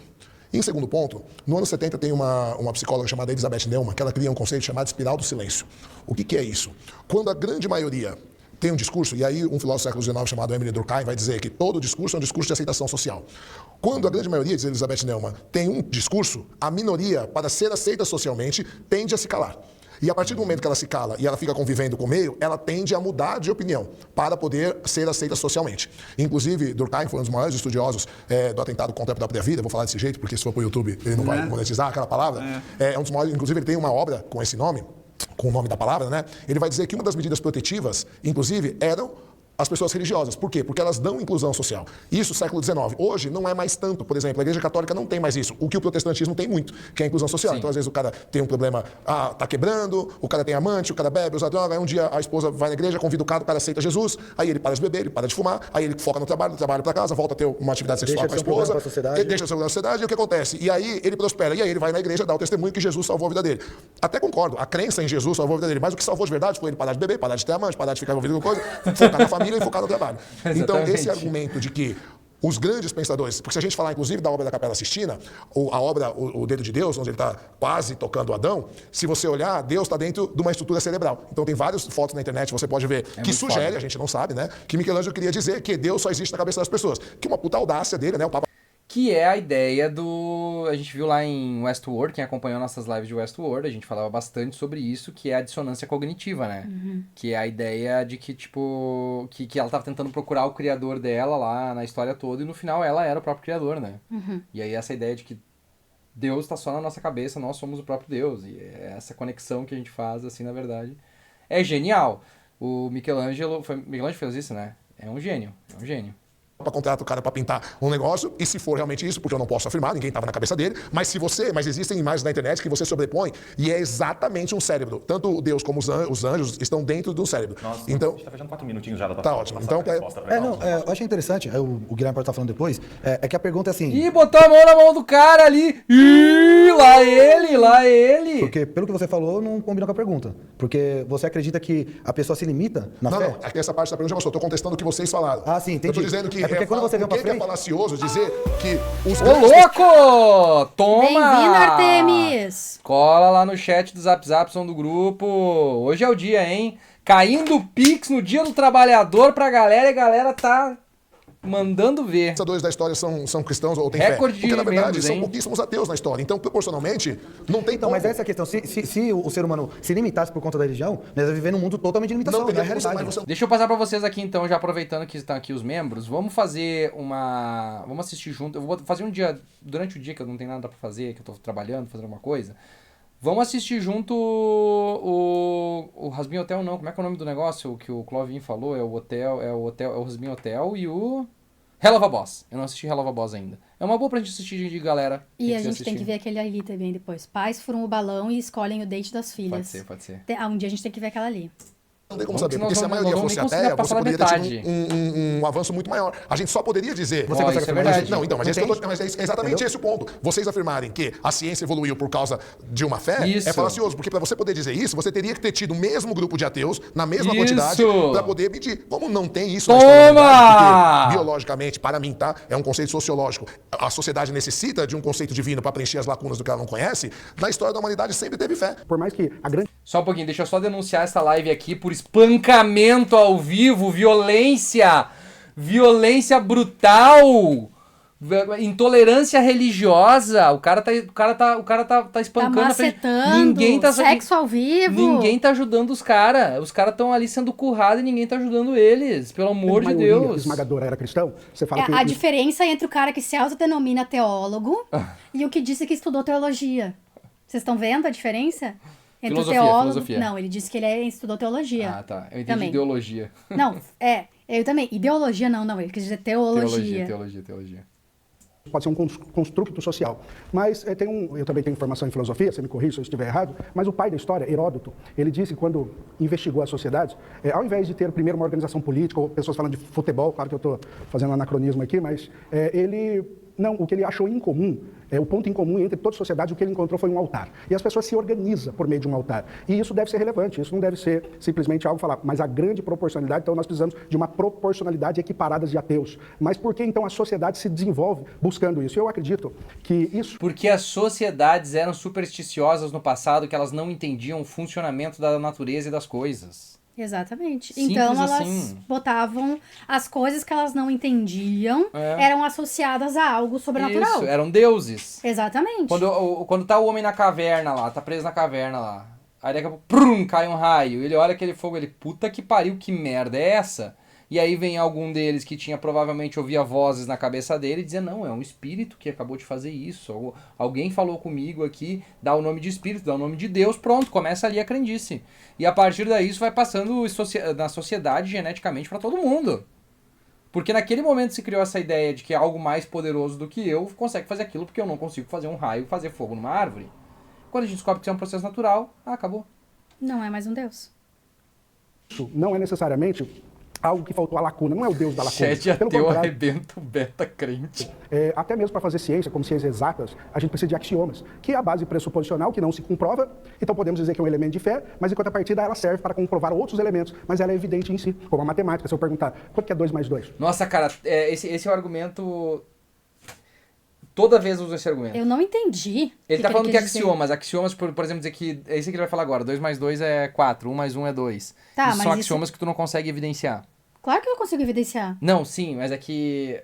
Em segundo ponto, no ano 70 tem uma psicóloga chamada Elizabeth Neumann, que ela cria um conceito chamado espiral do silêncio. O que é isso? Quando a grande maioria tem um discurso, e aí um filósofo do século XIX chamado Emile Durkheim vai dizer que todo discurso é um discurso de aceitação social. Quando a grande maioria, diz Elizabeth Neumann, tem um discurso, a minoria, para ser aceita socialmente, tende a se calar. E a partir do momento que ela se cala e ela fica convivendo com o meio, ela tende a mudar de opinião para poder ser aceita socialmente. Inclusive, Durkheim foi um dos maiores estudiosos do atentado contra a própria vida. Vou falar desse jeito, porque se for para o YouTube, ele não vai monetizar aquela palavra. É um dos maiores, inclusive, ele tem uma obra com esse nome, com o nome da palavra, né? Ele vai dizer que uma das medidas protetivas, inclusive, eram as pessoas religiosas. Por quê? Porque elas dão inclusão social. Isso século XIX. Hoje não é mais tanto. Por exemplo, a Igreja Católica não tem mais isso. O que o protestantismo tem muito, que é a inclusão social. Sim. Então, às vezes, o cara tem um problema, tá quebrando, o cara tem amante, o cara bebe, usa droga, aí um dia a esposa vai na igreja, convida o cara aceita Jesus, aí ele para de beber, ele para de fumar, aí ele foca no trabalho, do trabalho para casa, volta a ter uma atividade sexual com a esposa, ele deixa de ser um problema na sociedade, e o que acontece? E aí ele prospera, e aí ele vai na igreja dar o testemunho que Jesus salvou a vida dele. Até concordo, a crença em Jesus salvou a vida dele, mas o que salvou de verdade foi ele parar de beber, parar de ter amante, parar de ficar envolvido com coisa, focar na família e focar no trabalho. Então, esse argumento de que os grandes pensadores, porque se a gente falar inclusive da obra da Capela Sistina, a obra O Dedo de Deus, onde ele está quase tocando Adão, se você olhar, Deus está dentro de uma estrutura cerebral. Então tem várias fotos na internet, você pode ver, que sugere, foda. A gente não sabe, né, que Michelangelo queria dizer que Deus só existe na cabeça das pessoas. Que uma puta audácia dele, né, o Papa... Que é a ideia do... A gente viu lá em Westworld, quem acompanhou nossas lives de Westworld, a gente falava bastante sobre isso, que é a dissonância cognitiva, né? Que é a ideia de que, tipo... Que ela tava tentando procurar o criador dela lá na história toda, e no final ela era o próprio criador, né? E aí essa ideia de que Deus tá só na nossa cabeça, nós somos o próprio Deus. E essa conexão que a gente faz, assim, na verdade, é genial. O Michelangelo fez isso, né? É um gênio. Para contratar o cara para pintar um negócio, e se for realmente isso, porque eu não posso afirmar, ninguém estava na cabeça dele, mas existem imagens na internet que você sobrepõe e é exatamente um cérebro. Tanto Deus como os anjos estão dentro do cérebro. Nossa, então, a gente está fechando 4 minutinhos já da tá ótimo. Então, eu achei interessante, o Guilherme pode estar falando depois, é que a pergunta é assim... Ih, botou a mão na mão do cara ali! Ih, lá ele! Porque, pelo que você falou, não combina com a pergunta. Porque você acredita que a pessoa se limita na fé? Não, aqui essa parte da pergunta já passou. Eu estou contestando o que vocês falaram. Ah, sim, entendi. Eu estou dizendo que porque quando você vem pra frente... é falacioso dizer que os... Ô, louco! Toma! Bem-vindo, Artemis! Cola lá no chat do Zap Zap, som do grupo. Hoje é o dia, hein? Caindo o Pix no dia do trabalhador pra galera, e a galera tá mandando ver. Os pensadores da história são cristãos ou têm recorde fé? Porque, na verdade, membros, são pouquíssimos ateus na história. Então, proporcionalmente, não tem Então, mas essa é a questão. Se o ser humano se limitasse por conta da religião, nós ia viver num mundo totalmente de limitação, não é realidade. Deixa eu passar pra vocês aqui, então, já aproveitando que estão aqui os membros, vamos fazer vamos assistir junto. Eu vou fazer um dia, durante o dia que eu não tenho nada pra fazer, que eu tô trabalhando, fazendo alguma coisa. Vamos assistir junto o Rasmin Hotel, não. Como é que é o nome do negócio que o Clovin falou? É o Rasmin Hotel e o Hell of a Boss. Eu não assisti Hell of a Boss ainda. É uma boa pra gente assistir de galera. E a gente tem que ver aquele ali também depois. Pais furam o balão e escolhem o date das filhas. Pode ser. Um dia a gente tem que ver aquela ali. Não tem como saber, porque se a maioria fosse ateia, você poderia ter tido um avanço muito maior. A gente só poderia dizer... Você consegue afirmar? Não, então, mas é exatamente esse o ponto. Vocês afirmarem que a ciência evoluiu por causa de uma fé, é falacioso, porque para você poder dizer isso, você teria que ter tido o mesmo grupo de ateus, na mesma quantidade, para poder medir. Como não tem isso na história da humanidade, porque, biologicamente, para mim, tá? É um conceito sociológico. A sociedade necessita de um conceito divino para preencher as lacunas do que ela não conhece. Na história da humanidade sempre teve fé. Por mais que a grande... Só um pouquinho, deixa eu só denunciar essa live aqui por espancamento ao vivo, violência brutal, intolerância religiosa. O cara tá espancando, tá macetando, sexo ao vivo. Ninguém tá ajudando os caras. Os caras estão ali sendo currados e ninguém tá ajudando eles, pelo amor de Deus. Esmagadora era cristão. Você fala que a diferença entre o cara que se autodenomina teólogo e o que disse que estudou teologia. Vocês estão vendo a diferença? Entre Filosofia. Não, ele disse que ele estudou teologia. Ah, tá. Eu entendi também. ideologia. Não, eu também. Ideologia não, ele quis dizer teologia. Teologia. Pode ser um construto social. Mas eu também tenho formação em filosofia, você me corrija se eu estiver errado, mas o pai da história, Heródoto, ele disse que quando investigou as sociedades, ao invés de ter primeiro uma organização política, ou pessoas falando de futebol, claro que eu estou fazendo um anacronismo aqui, mas o que ele achou incomum, o ponto em comum entre todas as sociedades, o que ele encontrou foi um altar. E as pessoas se organizam por meio de um altar. E isso deve ser relevante, isso não deve ser simplesmente algo falar, mas a grande proporcionalidade, então nós precisamos de uma proporcionalidade equiparada de ateus. Mas por que então a sociedade se desenvolve buscando isso? Eu acredito que isso... Porque as sociedades eram supersticiosas no passado, que elas não entendiam o funcionamento da natureza e das coisas. Exatamente. Simples então elas assim. botavam as coisas que elas não entendiam, eram associadas a algo sobrenatural. Isso, eram deuses. Exatamente. Quando tá o homem na caverna lá, tá preso na caverna lá, aí daqui a pouco, cai um raio, ele olha aquele fogo, ele, puta que pariu, que merda é essa? E aí vem algum deles que provavelmente ouvia vozes na cabeça dele e dizia, não, é um espírito que acabou de fazer isso. Alguém falou comigo aqui, dá o nome de espírito, dá o nome de Deus, pronto, começa ali a crendice. E a partir daí isso vai passando na sociedade geneticamente para todo mundo. Porque naquele momento se criou essa ideia de que algo mais poderoso do que eu consegue fazer aquilo porque eu não consigo fazer um raio, fazer fogo numa árvore. Quando a gente descobre que isso é um processo natural, acabou. Não é mais um Deus. Isso não é necessariamente algo que faltou a lacuna, não é o Deus da lacuna. Chat ateu arrebenta o beta crente. Até mesmo para fazer ciência, como ciências exatas, a gente precisa de axiomas, que é a base pressuposicional, que não se comprova, então podemos dizer que é um elemento de fé, mas em contrapartida ela serve para comprovar outros elementos, mas ela é evidente em si, como a matemática. Se eu perguntar, quanto que é 2 mais 2? Nossa, cara, esse é o argumento... Toda vez usa esse argumento. Eu não entendi. Ele tá falando que axiomas. Axiomas, por exemplo, dizer que... É isso que ele vai falar agora. 2 mais 2 é 4. 1 mais 1 é 2. Tá, são axiomas que tu não consegue evidenciar. Claro que eu consigo evidenciar. Não, sim, mas é que...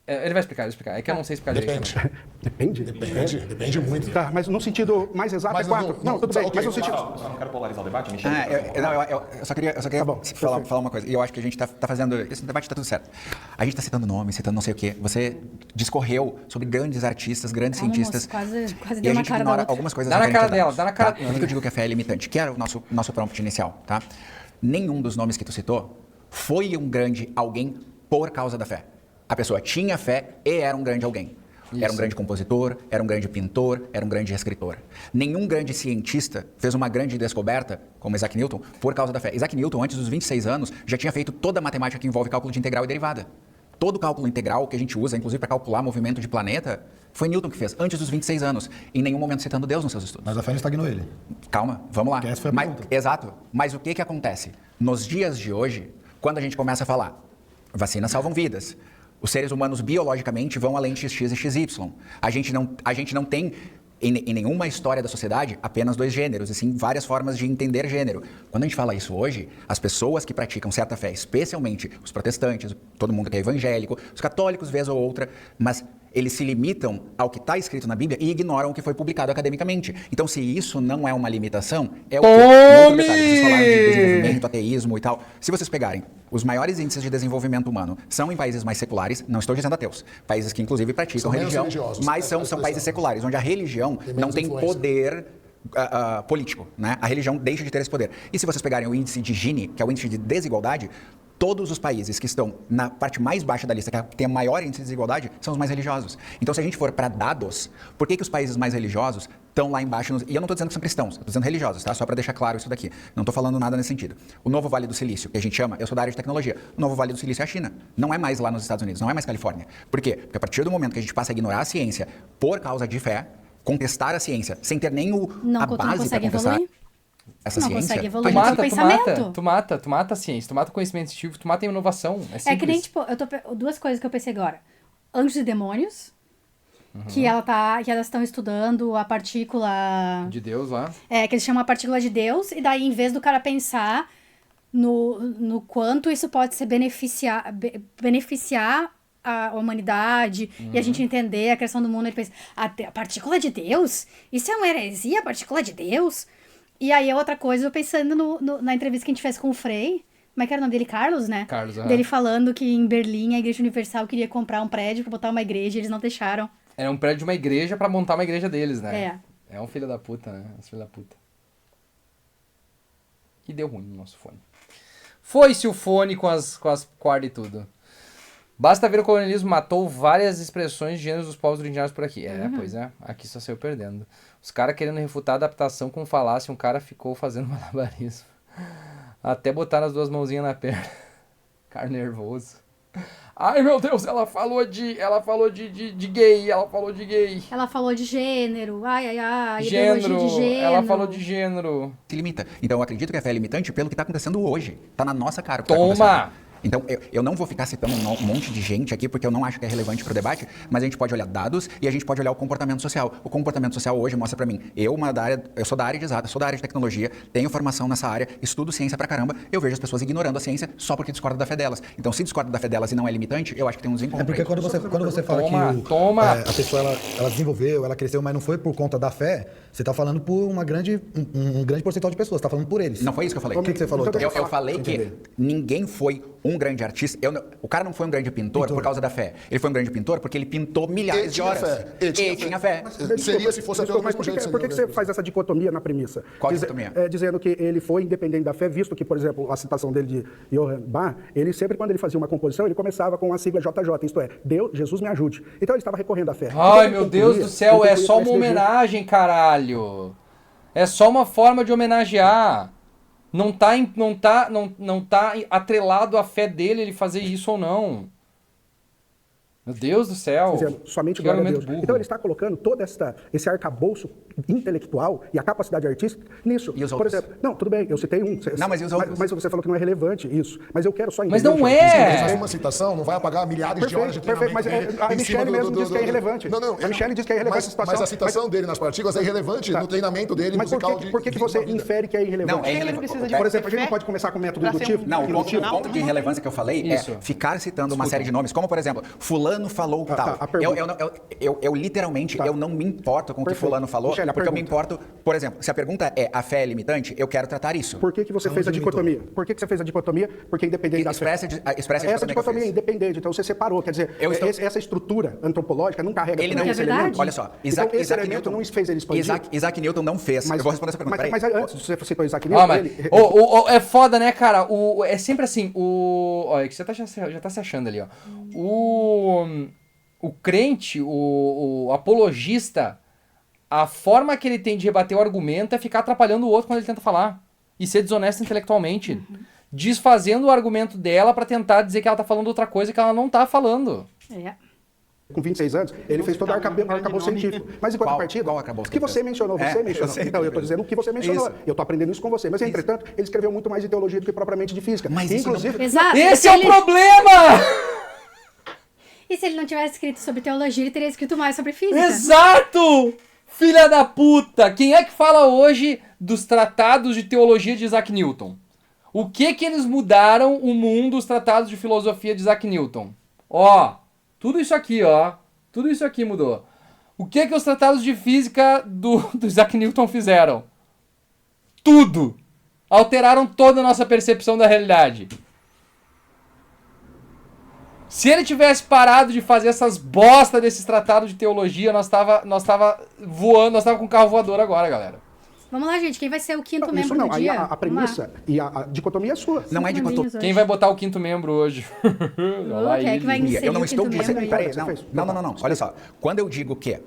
Ele vai explicar. É que eu não sei explicar direito. Depende muito. Tá, mas no sentido mais exato é 4. Não, tudo bem, okay, mas no sentido... Só não quero polarizar o debate, Michel. Eu só queria falar uma coisa. E eu acho que a gente tá fazendo... Esse debate tá tudo certo. A gente tá citando nomes, citando não sei o quê. Você discorreu sobre grandes artistas, grandes cientistas. Quase e deu a na gente cara ignora da algumas coisas. Dá na cara dela, dá na cara... Por que eu digo que a fé é limitante? Que era o nosso prompt inicial, tá? Nenhum dos nomes que tu citou foi um grande alguém por causa da fé. A pessoa tinha fé e era um grande alguém. Isso. Era um grande compositor, era um grande pintor, era um grande escritor. Nenhum grande cientista fez uma grande descoberta, como Isaac Newton, por causa da fé. Isaac Newton, antes dos 26 anos, já tinha feito toda a matemática que envolve cálculo de integral e derivada. Todo o cálculo integral que a gente usa, inclusive para calcular movimento de planeta, foi Newton que fez, antes dos 26 anos. Em nenhum momento citando Deus nos seus estudos. Mas a fé não estagnou ele. Calma, vamos lá. Essa foi a pergunta. Exato. Mas o que acontece? Nos dias de hoje, quando a gente começa a falar, vacinas salvam vidas, os seres humanos biologicamente vão além de XX e XY. A gente não tem, em nenhuma história da sociedade, apenas 2 gêneros, e sim várias formas de entender gênero. Quando a gente fala isso hoje, as pessoas que praticam certa fé, especialmente os protestantes, todo mundo que é evangélico, os católicos, vez ou outra, mas eles se limitam ao que está escrito na Bíblia e ignoram o que foi publicado academicamente. Então, se isso não é uma limitação, é o quê? Um outro detalhe, vocês falaram de desenvolvimento, ateísmo e tal. Se vocês pegarem, os maiores índices de desenvolvimento humano são em países mais seculares, não estou dizendo ateus, países que inclusive praticam religião, mas são países seculares, onde a religião não tem poder político, né? A religião deixa de ter esse poder. E se vocês pegarem o índice de Gini, que é o índice de desigualdade, todos os países que estão na parte mais baixa da lista, que tem a maior índice de desigualdade, são os mais religiosos. Então, se a gente for para dados, por que os países mais religiosos estão lá embaixo? E eu não estou dizendo que são cristãos, eu estou dizendo religiosos, tá? Só para deixar claro isso daqui. Não estou falando nada nesse sentido. O Novo Vale do Silício, que a gente chama, eu sou da área de tecnologia, o Novo Vale do Silício é a China. Não é mais lá nos Estados Unidos, não é mais Califórnia. Por quê? Porque a partir do momento que a gente passa a ignorar a ciência por causa de fé, contestar a ciência, sem ter nem a base para contestar... Evoluir. Essa não ciência, consegue evoluir no pensamento. Tu mata a ciência, tu mata o conhecimento científico, tu mata a inovação. É que nem, tipo, duas coisas que eu pensei agora. Anjos e demônios, que elas estão estudando a partícula... De Deus lá. Que eles chamam a partícula de Deus, e daí, em vez do cara pensar no quanto isso pode ser beneficiar a humanidade e a gente entender a criação do mundo, ele pensa, a partícula de Deus? Isso é uma heresia, a partícula de Deus? E aí, outra coisa, eu pensando na entrevista que a gente fez com o Frei, como é que era o nome dele? Carlos, né? Carlos, Dele falando que em Berlim a Igreja Universal queria comprar um prédio pra botar uma igreja e eles não deixaram. Era um prédio de uma igreja pra montar uma igreja deles, né? É. É um filho da puta, né? Um filho da puta. E deu ruim no nosso fone. Foi-se o fone com as cordas e tudo. Basta ver o colonialismo matou várias expressões de gêneros dos povos originários por aqui. Pois é. Aqui só saiu perdendo. Os caras querendo refutar a adaptação com falácia, um cara ficou fazendo malabarismo. Até botar as duas mãozinhas na perna. Cara nervoso. Ai, meu Deus, ela falou de gay, ela falou de gay. Ela falou de gênero, Gênero, ideologia de gênero. ela falou de gênero. Se limita. Então eu acredito que a fé é limitante pelo que está acontecendo hoje. Está na nossa cara o que Toma! tá acontecendo. Então, eu não vou ficar citando um monte de gente aqui, porque eu não acho que é relevante para o debate, mas a gente pode olhar dados e a gente pode olhar o comportamento social. O comportamento social hoje mostra para mim, eu sou da área de exata, sou da área de tecnologia, tenho formação nessa área, estudo ciência pra caramba, eu vejo as pessoas ignorando a ciência só porque discordam da fé delas. Então, se discorda da fé delas e não é limitante, eu acho que tem um desencontro. Porque quando você fala que a pessoa ela desenvolveu, ela cresceu, mas não foi por conta da fé, você está falando por um grande percentual de pessoas, você está falando por eles. Não foi isso que eu falei. O que você falou? Eu falei que ninguém foi um grande artista. O cara não foi um grande pintor por causa da fé. Ele foi um grande pintor porque ele pintou milhares de horas. E tinha fé. Seria se fosse até o mesmo jeito. Por que você faz essa dicotomia na premissa? Qual dicotomia? Dizendo que ele foi independente da fé, visto que, por exemplo, a citação dele de Johann Bach, ele sempre, quando ele fazia uma composição, ele começava com a sigla JJ, isto é, Deus, Jesus me ajude. Então ele estava recorrendo à fé. Ai, meu Deus do céu, é só uma homenagem, caralho. É só uma forma de homenagear. Não tá atrelado à fé dele ele fazer isso ou não. Meu Deus do céu. Dizendo, somente glória a Deus. Burro. Então ele está colocando todo esse arcabouço intelectual e a capacidade artística nisso. E os por exemplo, não, tudo bem, eu citei um. Não, mas e os outros? Mas você falou que não é relevante isso. Mas eu quero só entender. Mas não é! Mas uma citação não vai apagar milhares de horas de treinamento. Perfeito, mas a Michelle mesmo diz que é irrelevante. A Michelle diz que é irrelevante a citação. Mas a citação dele nas partículas é irrelevante no treinamento dele musical de... Mas por que você infere que é irrelevante? Não, é irrelevante. Por exemplo, a gente não pode começar com o método indutivo? Não, o ponto de irrelevância que eu falei é ficar citando uma série de nomes, como por exemplo, fulano falou tal. Eu literalmente, eu não me importo com o que fulano falou, Michele, porque eu me importo, por exemplo, se a pergunta é a fé é limitante, eu quero tratar isso. Por que você fez a dicotomia? Por que você fez a dicotomia? Porque independente da fé. Essa dicotomia é independente, então você separou, quer dizer, essa estrutura antropológica não carrega esse elemento. Olha só, esse elemento não fez ele expandir. Isaac Newton não fez. Eu vou responder essa pergunta. Mas antes, você citou Isaac Newton, é foda, né, cara? É sempre assim, olha, que você já tá se achando ali, ó. O crente, o apologista, a forma que ele tem de rebater o argumento é ficar atrapalhando o outro quando ele tenta falar. E ser desonesto intelectualmente. Desfazendo o argumento dela pra tentar dizer que ela tá falando outra coisa que ela não tá falando. Com 26 anos, ele fez todo o arcabouço científico. Mas em contrapartida, qual arcabouço que você mencionou, Então, eu estou dizendo o que você mencionou. Eu estou aprendendo isso com você. Mas, entretanto, ele escreveu muito mais de teologia do que propriamente de física. Mas Exato. Esse é o problema! E se ele não tivesse escrito sobre teologia, ele teria escrito mais sobre física. Exato! Filha da puta! Quem é que fala hoje dos tratados de teologia de Isaac Newton? O que eles mudaram o mundo, os tratados de filosofia de Isaac Newton? Tudo isso aqui, Tudo isso aqui mudou. O que os tratados de física do Isaac Newton fizeram? Tudo! Alteraram toda a nossa percepção da realidade. Se ele tivesse parado de fazer essas bosta desses tratados de teologia, nós tava voando, nós tava com um carro voador agora, galera. Vamos lá, gente. Quem vai ser o quinto membro do dia? Aí a premissa e a dicotomia é sua. Não é dicotomia. Quem vai botar o quinto membro hoje? Quem é que vai inserir eu não estou dizendo... Peraí, não. Olha só. Quando eu digo que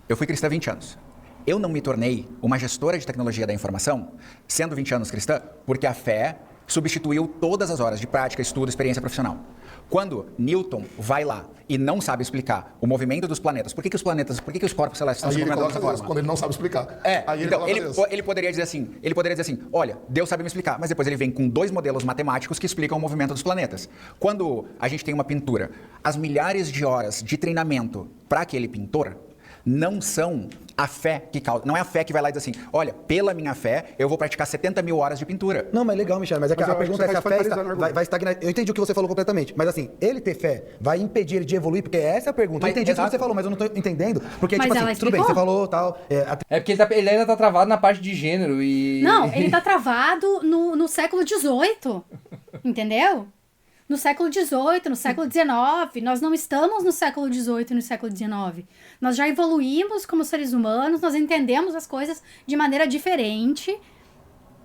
eu fui cristã há 20 anos, eu não me tornei uma gestora de tecnologia da informação, sendo 20 anos cristã, porque a fé substituiu todas as horas de prática, estudo, experiência profissional. Quando Newton vai lá e não sabe explicar o movimento dos planetas, por que os corpos celestes estão se movimentando dessa forma? Quando ele não sabe explicar. Então ele poderia dizer assim, olha, Deus sabe me explicar, mas depois ele vem com 2 modelos matemáticos que explicam o movimento dos planetas. Quando a gente tem uma pintura, as milhares de horas de treinamento para aquele pintor não são a fé que causa. Não é a fé que vai lá e diz assim, olha, pela minha fé, eu vou praticar 70 mil horas de pintura. Não, mas legal, Michel, mas a pergunta é se a fé vai estagnar. Eu entendi o que você falou completamente, mas assim, ele ter fé vai impedir ele de evoluir, porque essa é a pergunta. Eu entendi o que você falou, mas eu não tô entendendo, porque, mas tipo assim, tudo bem, você falou tal... porque ele ainda tá travado na parte de gênero e... Não, ele tá travado no século XVIII, entendeu? No século XVIII, no século XIX. Nós não estamos no século XVIII e no século XIX. Nós já evoluímos como seres humanos, nós entendemos as coisas de maneira diferente.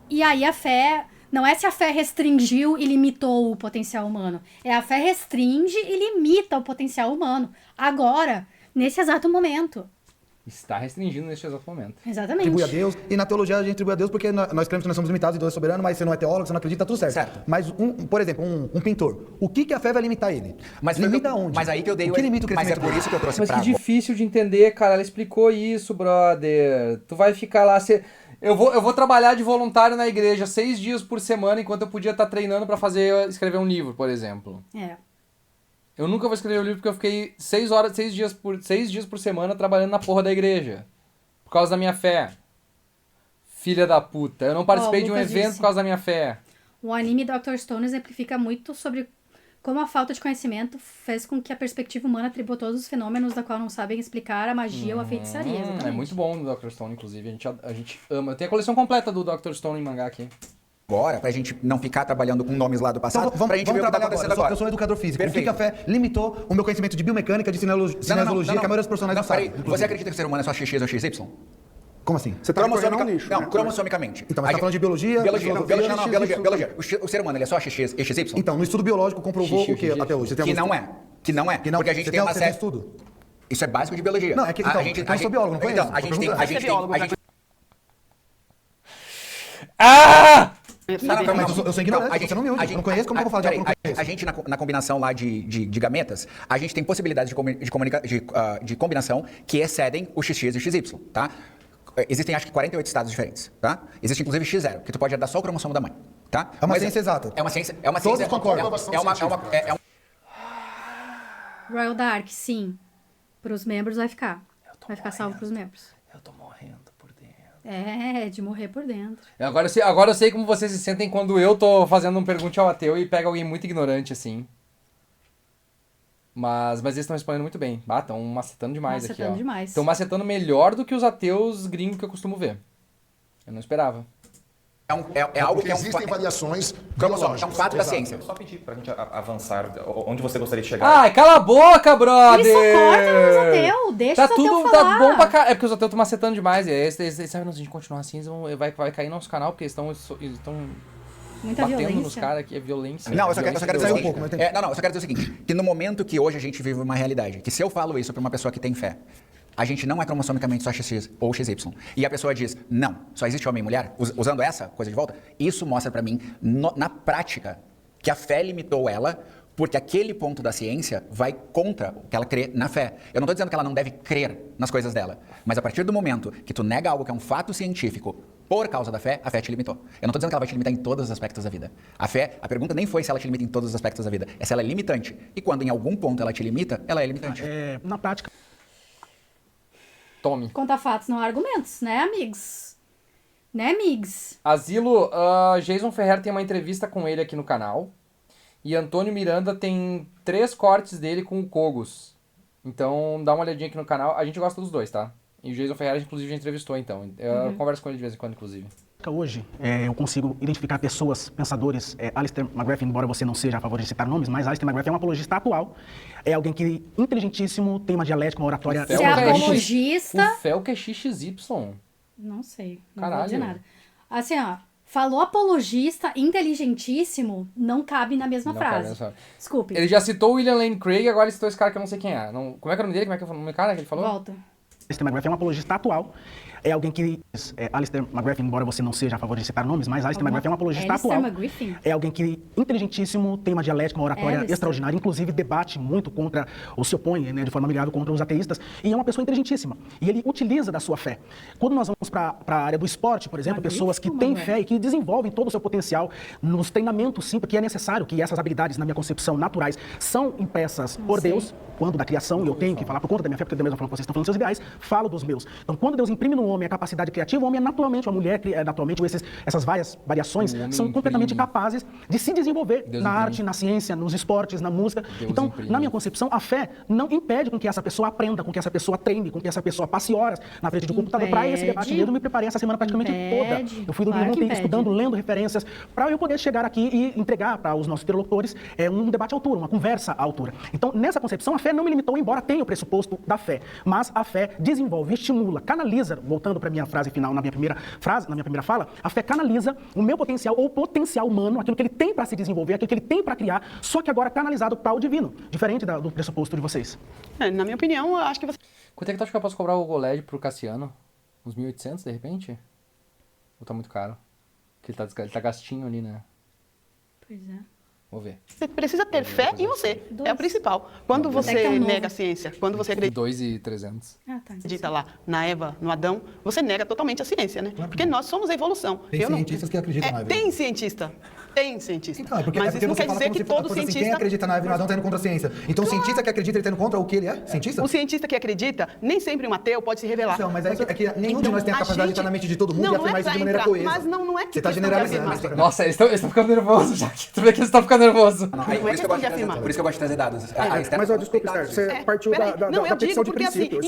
E aí a fé... Não é se a fé restringiu e limitou o potencial humano. É a fé restringe e limita o potencial humano. Agora, nesse exato momento. Está restringindo neste exato momento. Exatamente. Atribui a Deus. E na teologia a gente atribui a Deus porque nós cremos que nós somos limitados e Deus é soberano, mas você não é teólogo, você não acredita, tá tudo certo. Mas, por exemplo, um pintor, o que a fé vai limitar ele? Mas limita onde? Mas aí que eu dei o que limita o crescimento? Mas é por isso que eu trouxe Mas pra que difícil de entender, cara. Ela explicou isso, brother. Tu vai ficar lá... Eu vou trabalhar de voluntário na igreja 6 dias por semana, enquanto eu podia estar treinando pra escrever um livro, por exemplo. Eu nunca vou escrever um livro porque eu fiquei 6 dias por semana trabalhando na porra da igreja. Por causa da minha fé. Filha da puta. Eu não participei de um evento por causa da minha fé. O anime Dr. Stone exemplifica muito sobre como a falta de conhecimento fez com que a perspectiva humana atribua todos os fenômenos da qual não sabem explicar a magia ou a feitiçaria. Exatamente. É muito bom o Dr. Stone, inclusive. A gente ama. Eu tenho a coleção completa do Dr. Stone em mangá aqui. Agora, pra gente não ficar trabalhando com nomes lá do passado, então, pra gente ver o que tá acontecendo agora. Eu sou educador físico. Perfeito. O que a fé limitou o meu conhecimento de biomecânica, de cinesiologia, que a maioria dos profissionais não sabem. Você acredita que o ser humano é só XX ou XY? Como assim? Você tá recorrendo a um nicho, né? Cromossomicamente. Então, mas você tá falando de biologia? Biologia. O ser humano, ele é só XX, XY? Então, no estudo biológico comprovou o que até hoje? Que não é. Porque a gente tem uma série... estudo? Isso é básico de biologia. Não, é que então, eu não sou biólogo, não conheço. Então, a gente tem... Mas eu sou ignorante, você não me ouve. Eu não conheço, como eu vou falar de algo que eu não conheço? A gente, na combinação lá de gametas, a gente tem possibilidades de combinação que excedem o XX e o XY, tá? Existem, acho que, 48 estados diferentes, tá? Existe, inclusive, X0, que tu pode herdar só o cromossomo da mãe, tá? É uma ciência exata. É uma ciência... Todos concordam. Royal Dark, sim. Pros membros vai ficar. Vai ficar salvo pros membros. Eu tô morrendo por dentro. É, de morrer por dentro. Agora eu sei como vocês se sentem quando eu tô fazendo um pergunte ao ateu e pega alguém muito ignorante, assim. Mas eles estão respondendo muito bem. Estão macetando demais aqui, ó. Estão macetando melhor do que os ateus gringos que eu costumo ver. Eu não esperava. É algo que existem variações biológicas. É um fato da ciência. Só pedir pra gente avançar. Onde você gostaria de chegar? Ai, cala a boca, brother! Eles só cortam os ateus. Deixa os ateus falar. Tá bom pra cá. É porque os ateus estão macetando demais. Eles sabem, se a gente continuar assim, vai cair no nosso canal, porque eles estão muita batendo violência nos caras aqui, é violência. Não, eu só quero dizer o seguinte. Eu só quero dizer o seguinte, que no momento que hoje a gente vive uma realidade, que se eu falo isso pra uma pessoa que tem fé, a gente não é cromossomicamente só XX ou XY. E a pessoa diz, não, só existe homem e mulher, usando essa coisa de volta, isso mostra pra mim, na prática, que a fé limitou ela, porque aquele ponto da ciência vai contra o que ela crê na fé. Eu não tô dizendo que ela não deve crer nas coisas dela, mas a partir do momento que tu nega algo que é um fato científico por causa da fé, a fé te limitou. Eu não tô dizendo que ela vai te limitar em todos os aspectos da vida. A pergunta nem foi se ela te limita em todos os aspectos da vida, é se ela é limitante. E quando em algum ponto ela te limita, ela é limitante. Na prática... Tome. Conta fatos, não argumentos, né, amigos? Né, amigos? Asilo, Jason Ferrer tem uma entrevista com ele aqui no canal. E Antônio Miranda tem 3 cortes dele com o Kogos. Então, dá uma olhadinha aqui no canal. A gente gosta dos dois, tá? E o Jason Ferrer, inclusive, já entrevistou, então. Eu converso com ele de vez em quando, inclusive. Hoje, eu consigo identificar pessoas, pensadores. Alistair McGrath, embora você não seja a favor de citar nomes, mas Alistair McGrath é um apologista atual. É alguém que inteligentíssimo, tem uma dialética, uma oratória... Você é apologista... O Fel que é XXY. Não sei, não Caralho. vou dizer nada. Assim, ó, falou apologista, inteligentíssimo, não cabe na mesma frase. Desculpe. Ele já citou o William Lane Craig, agora citou esse cara que eu não sei quem é. Não, como é que é o nome dele? Como é que é o nome do cara que ele falou? Volta. Alistair McGrath é um apologista atual. É alguém que... Alistair McGrath, embora você não seja a favor de citar nomes, mas Alistair McGrath é um apologista atual. É alguém que, inteligentíssimo, tem uma dialética, uma oratória extraordinária, inclusive debate muito contra, ou se opõe, né, de forma amigável contra os ateístas, e é uma pessoa inteligentíssima. E ele utiliza da sua fé. Quando nós vamos para a área do esporte, por exemplo, pessoas que têm fé e que desenvolvem todo o seu potencial nos treinamentos, sim, porque é necessário que essas habilidades, na minha concepção, naturais, são impressas por Deus, quando da criação, e eu tenho que falar por conta da minha fé, porque da mesma forma que vocês estão falando dos seus ideais, falo dos meus. Então, quando Deus imprime no homem a capacidade criativa, o homem é naturalmente, a mulher naturalmente, essas várias variações são completamente capazes de se desenvolver na arte, na ciência, nos esportes, na música. Então, na minha concepção, a fé não impede com que essa pessoa aprenda, com que essa pessoa treine, com que essa pessoa passe horas na frente de um computador. Para esse debate mesmo, eu me preparei essa semana praticamente toda. Eu fui dormir ontem estudando, lendo referências, para eu poder chegar aqui e entregar para os nossos interlocutores um debate à altura, uma conversa à altura. Então, nessa concepção, a fé não me limitou, embora tenha o pressuposto da fé, mas a fé desenvolve, estimula, canaliza, voltando voltando para minha frase final, na minha primeira fala, a fé canaliza o meu potencial ou potencial humano, aquilo que ele tem para se desenvolver, aquilo que ele tem para criar, só que agora canalizado para o divino, diferente do pressuposto de vocês. Na minha opinião, eu acho que você... Quanto é que tu acha que eu posso cobrar o GoLED pro Cassiano? Uns 1.800 de repente? Ou tá muito caro? Porque ele tá gastinho ali, né? Pois é. Vou ver. Você precisa ter fé em você. É o principal. Quando você nega a ciência, quando você acredita... 2.300. Acredita lá na Eva, no Adão, você nega totalmente a ciência, né? Porque nós somos a evolução. Tem cientistas que acreditam na Eva. Tem cientista. Tem cientista. Então, porque mas isso não quer dizer que todo cientista... Quem acredita na Eva e no Adão tá indo contra a ciência. Então o cientista que acredita, ele tá indo contra o que ele é? Cientista? O cientista que acredita, nem sempre um ateu pode se revelar. Não, mas é que nenhum de nós tem a capacidade de estar na mente de todo mundo e afirmar isso de maneira coesa. Mas não é que você tá generalizando. Nossa, eles estão ficando nervosos já. Tu vê que eles estão ficando nervosos. Por isso que eu gosto de trazer dados. Mas, desculpe, Sérgio, você partiu da petição de princípio.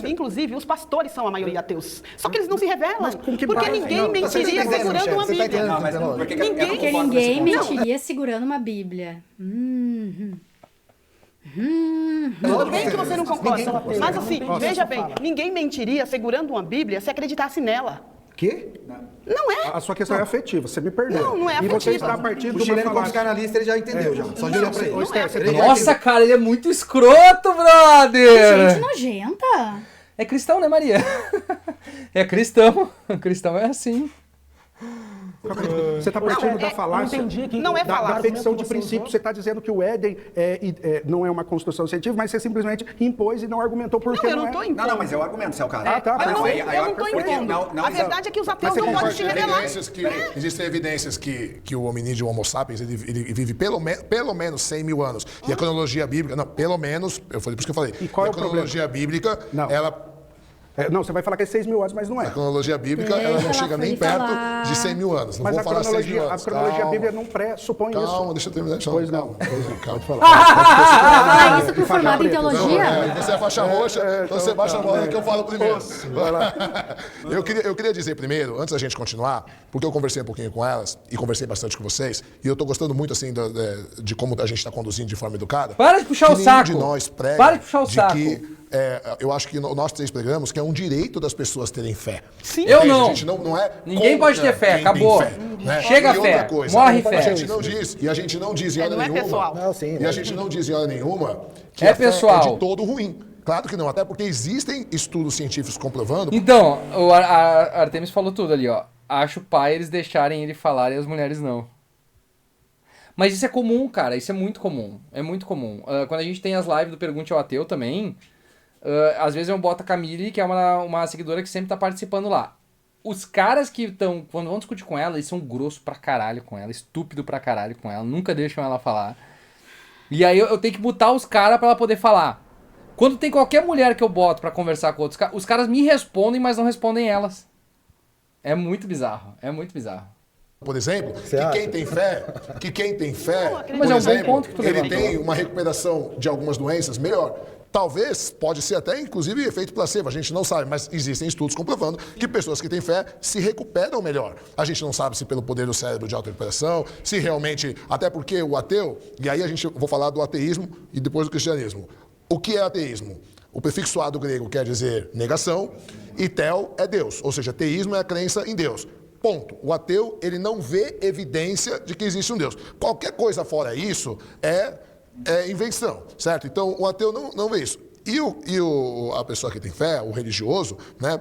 Inclusive, os pastores são a maioria ateus. Só que eles não se revelam. Porque ninguém mentiria segurando uma Bíblia. Porque ninguém mentiria segurando uma Bíblia. Tudo bem que você não concorda. Mas assim, veja bem, ninguém mentiria segurando uma Bíblia se acreditasse nela. Quê? Não é. A sua questão é afetiva, você me perdeu. Não é afetiva. E você está partindo do chileno como psicanalista, ele já entendeu já. Só de olhar pra ele. Nossa, cara, ele é muito escroto, brother! Gente nojenta. É cristão, né, Maria? É cristão. Cristão é assim. Você está partindo da falácia, da petição de princípio. Você está dizendo que o Éden não é uma construção científica, mas você simplesmente impôs e não argumentou por que não é. Eu não estou impondo. Não, mas eu argumento, se é o caso. Eu não estou impondo. A verdade é que os ateus não podem se revelar. Existem evidências que o hominídeo Homo sapiens ele vive pelo menos 100 mil anos. E a cronologia bíblica, não, pelo menos, por isso que eu falei. E qual é o problema? A cronologia bíblica, ela... não, você vai falar que é 6 mil anos, mas não é. A cronologia bíblica, ela não chega nem perto de 100 mil anos. Não mas vou falar 6 mil anos. A cronologia bíblica não pressupõe isso. Calma, deixa eu terminar. Pois não. Calma. Ah, isso por formado em teologia? Você é faixa roxa, então você baixa a bola que eu falo primeiro. Eu queria dizer primeiro, antes da gente continuar, porque eu conversei um pouquinho com elas e conversei bastante com vocês, e eu tô gostando muito, assim, de como a gente está conduzindo de forma educada. Para de puxar o saco! De nós prega para de puxar o saco! Eu acho que nós três pregamos que é um direito das pessoas terem fé. Sim. Eu não. A gente não é ninguém pode ter fé, acabou. Fé, né? Chega a fé, morre fé. A gente não diz, e a gente não diz em hora nenhuma. Pessoal. Não, sim, e a gente não diz em hora nenhuma que é a fé pessoal. É de todo ruim. Claro que não, até porque existem estudos científicos comprovando. Então, a Artemis falou tudo ali, ó. Acho pai eles deixarem ele falar e as mulheres não. Mas isso é comum, cara, isso é muito comum. É muito comum. Quando a gente tem as lives do Pergunte ao Ateu também, às vezes eu boto a Camille, que é uma seguidora que sempre tá participando lá. Os caras que estão, quando vão discutir com ela, eles são grossos pra caralho com ela, estúpido pra caralho com ela, nunca deixam ela falar. E aí eu tenho que botar os caras pra ela poder falar. Quando tem qualquer mulher que eu boto pra conversar com outros caras, os caras me respondem, mas não respondem elas. É muito bizarro, é muito bizarro. Por exemplo, quem tem fé, mas é um bom ponto que tu ele tem uma recuperação de algumas doenças melhor. Talvez, pode ser até, inclusive, efeito placebo, a gente não sabe, mas existem estudos comprovando que pessoas que têm fé se recuperam melhor. A gente não sabe se pelo poder do cérebro de auto-recuperação, se realmente, até porque o ateu, e aí vou falar do ateísmo e depois do cristianismo. O que é ateísmo? O prefixo a do grego quer dizer negação e tel é Deus, ou seja, teísmo é a crença em Deus. Ponto. O ateu, ele não vê evidência de que existe um Deus. Qualquer coisa fora isso é invenção, certo? Então, o ateu não vê isso. E a pessoa que tem fé, o religioso, né,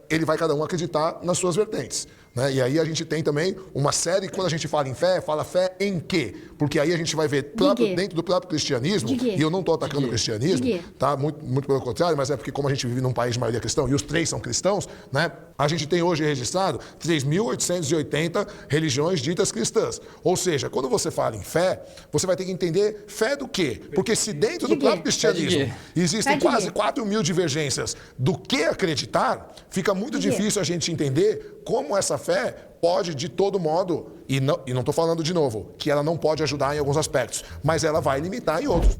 ele vai cada um acreditar nas suas vertentes. Né? E aí a gente tem também uma série, quando a gente fala em fé, fala fé em quê? Porque aí a gente vai ver dentro do próprio cristianismo, e eu não estou atacando o cristianismo, tá? Muito pelo contrário, mas é porque como a gente vive num país de maioria cristã, e os três são cristãos, né? A gente tem hoje registrado 3.880 religiões ditas cristãs. Ou seja, quando você fala em fé, você vai ter que entender fé do quê? Porque se dentro do próprio cristianismo existem quase 4 mil divergências do que acreditar, fica muito difícil a gente entender como essa fé pode, de todo modo, e não estou falando de novo, que ela não pode ajudar em alguns aspectos, mas ela vai limitar em outros.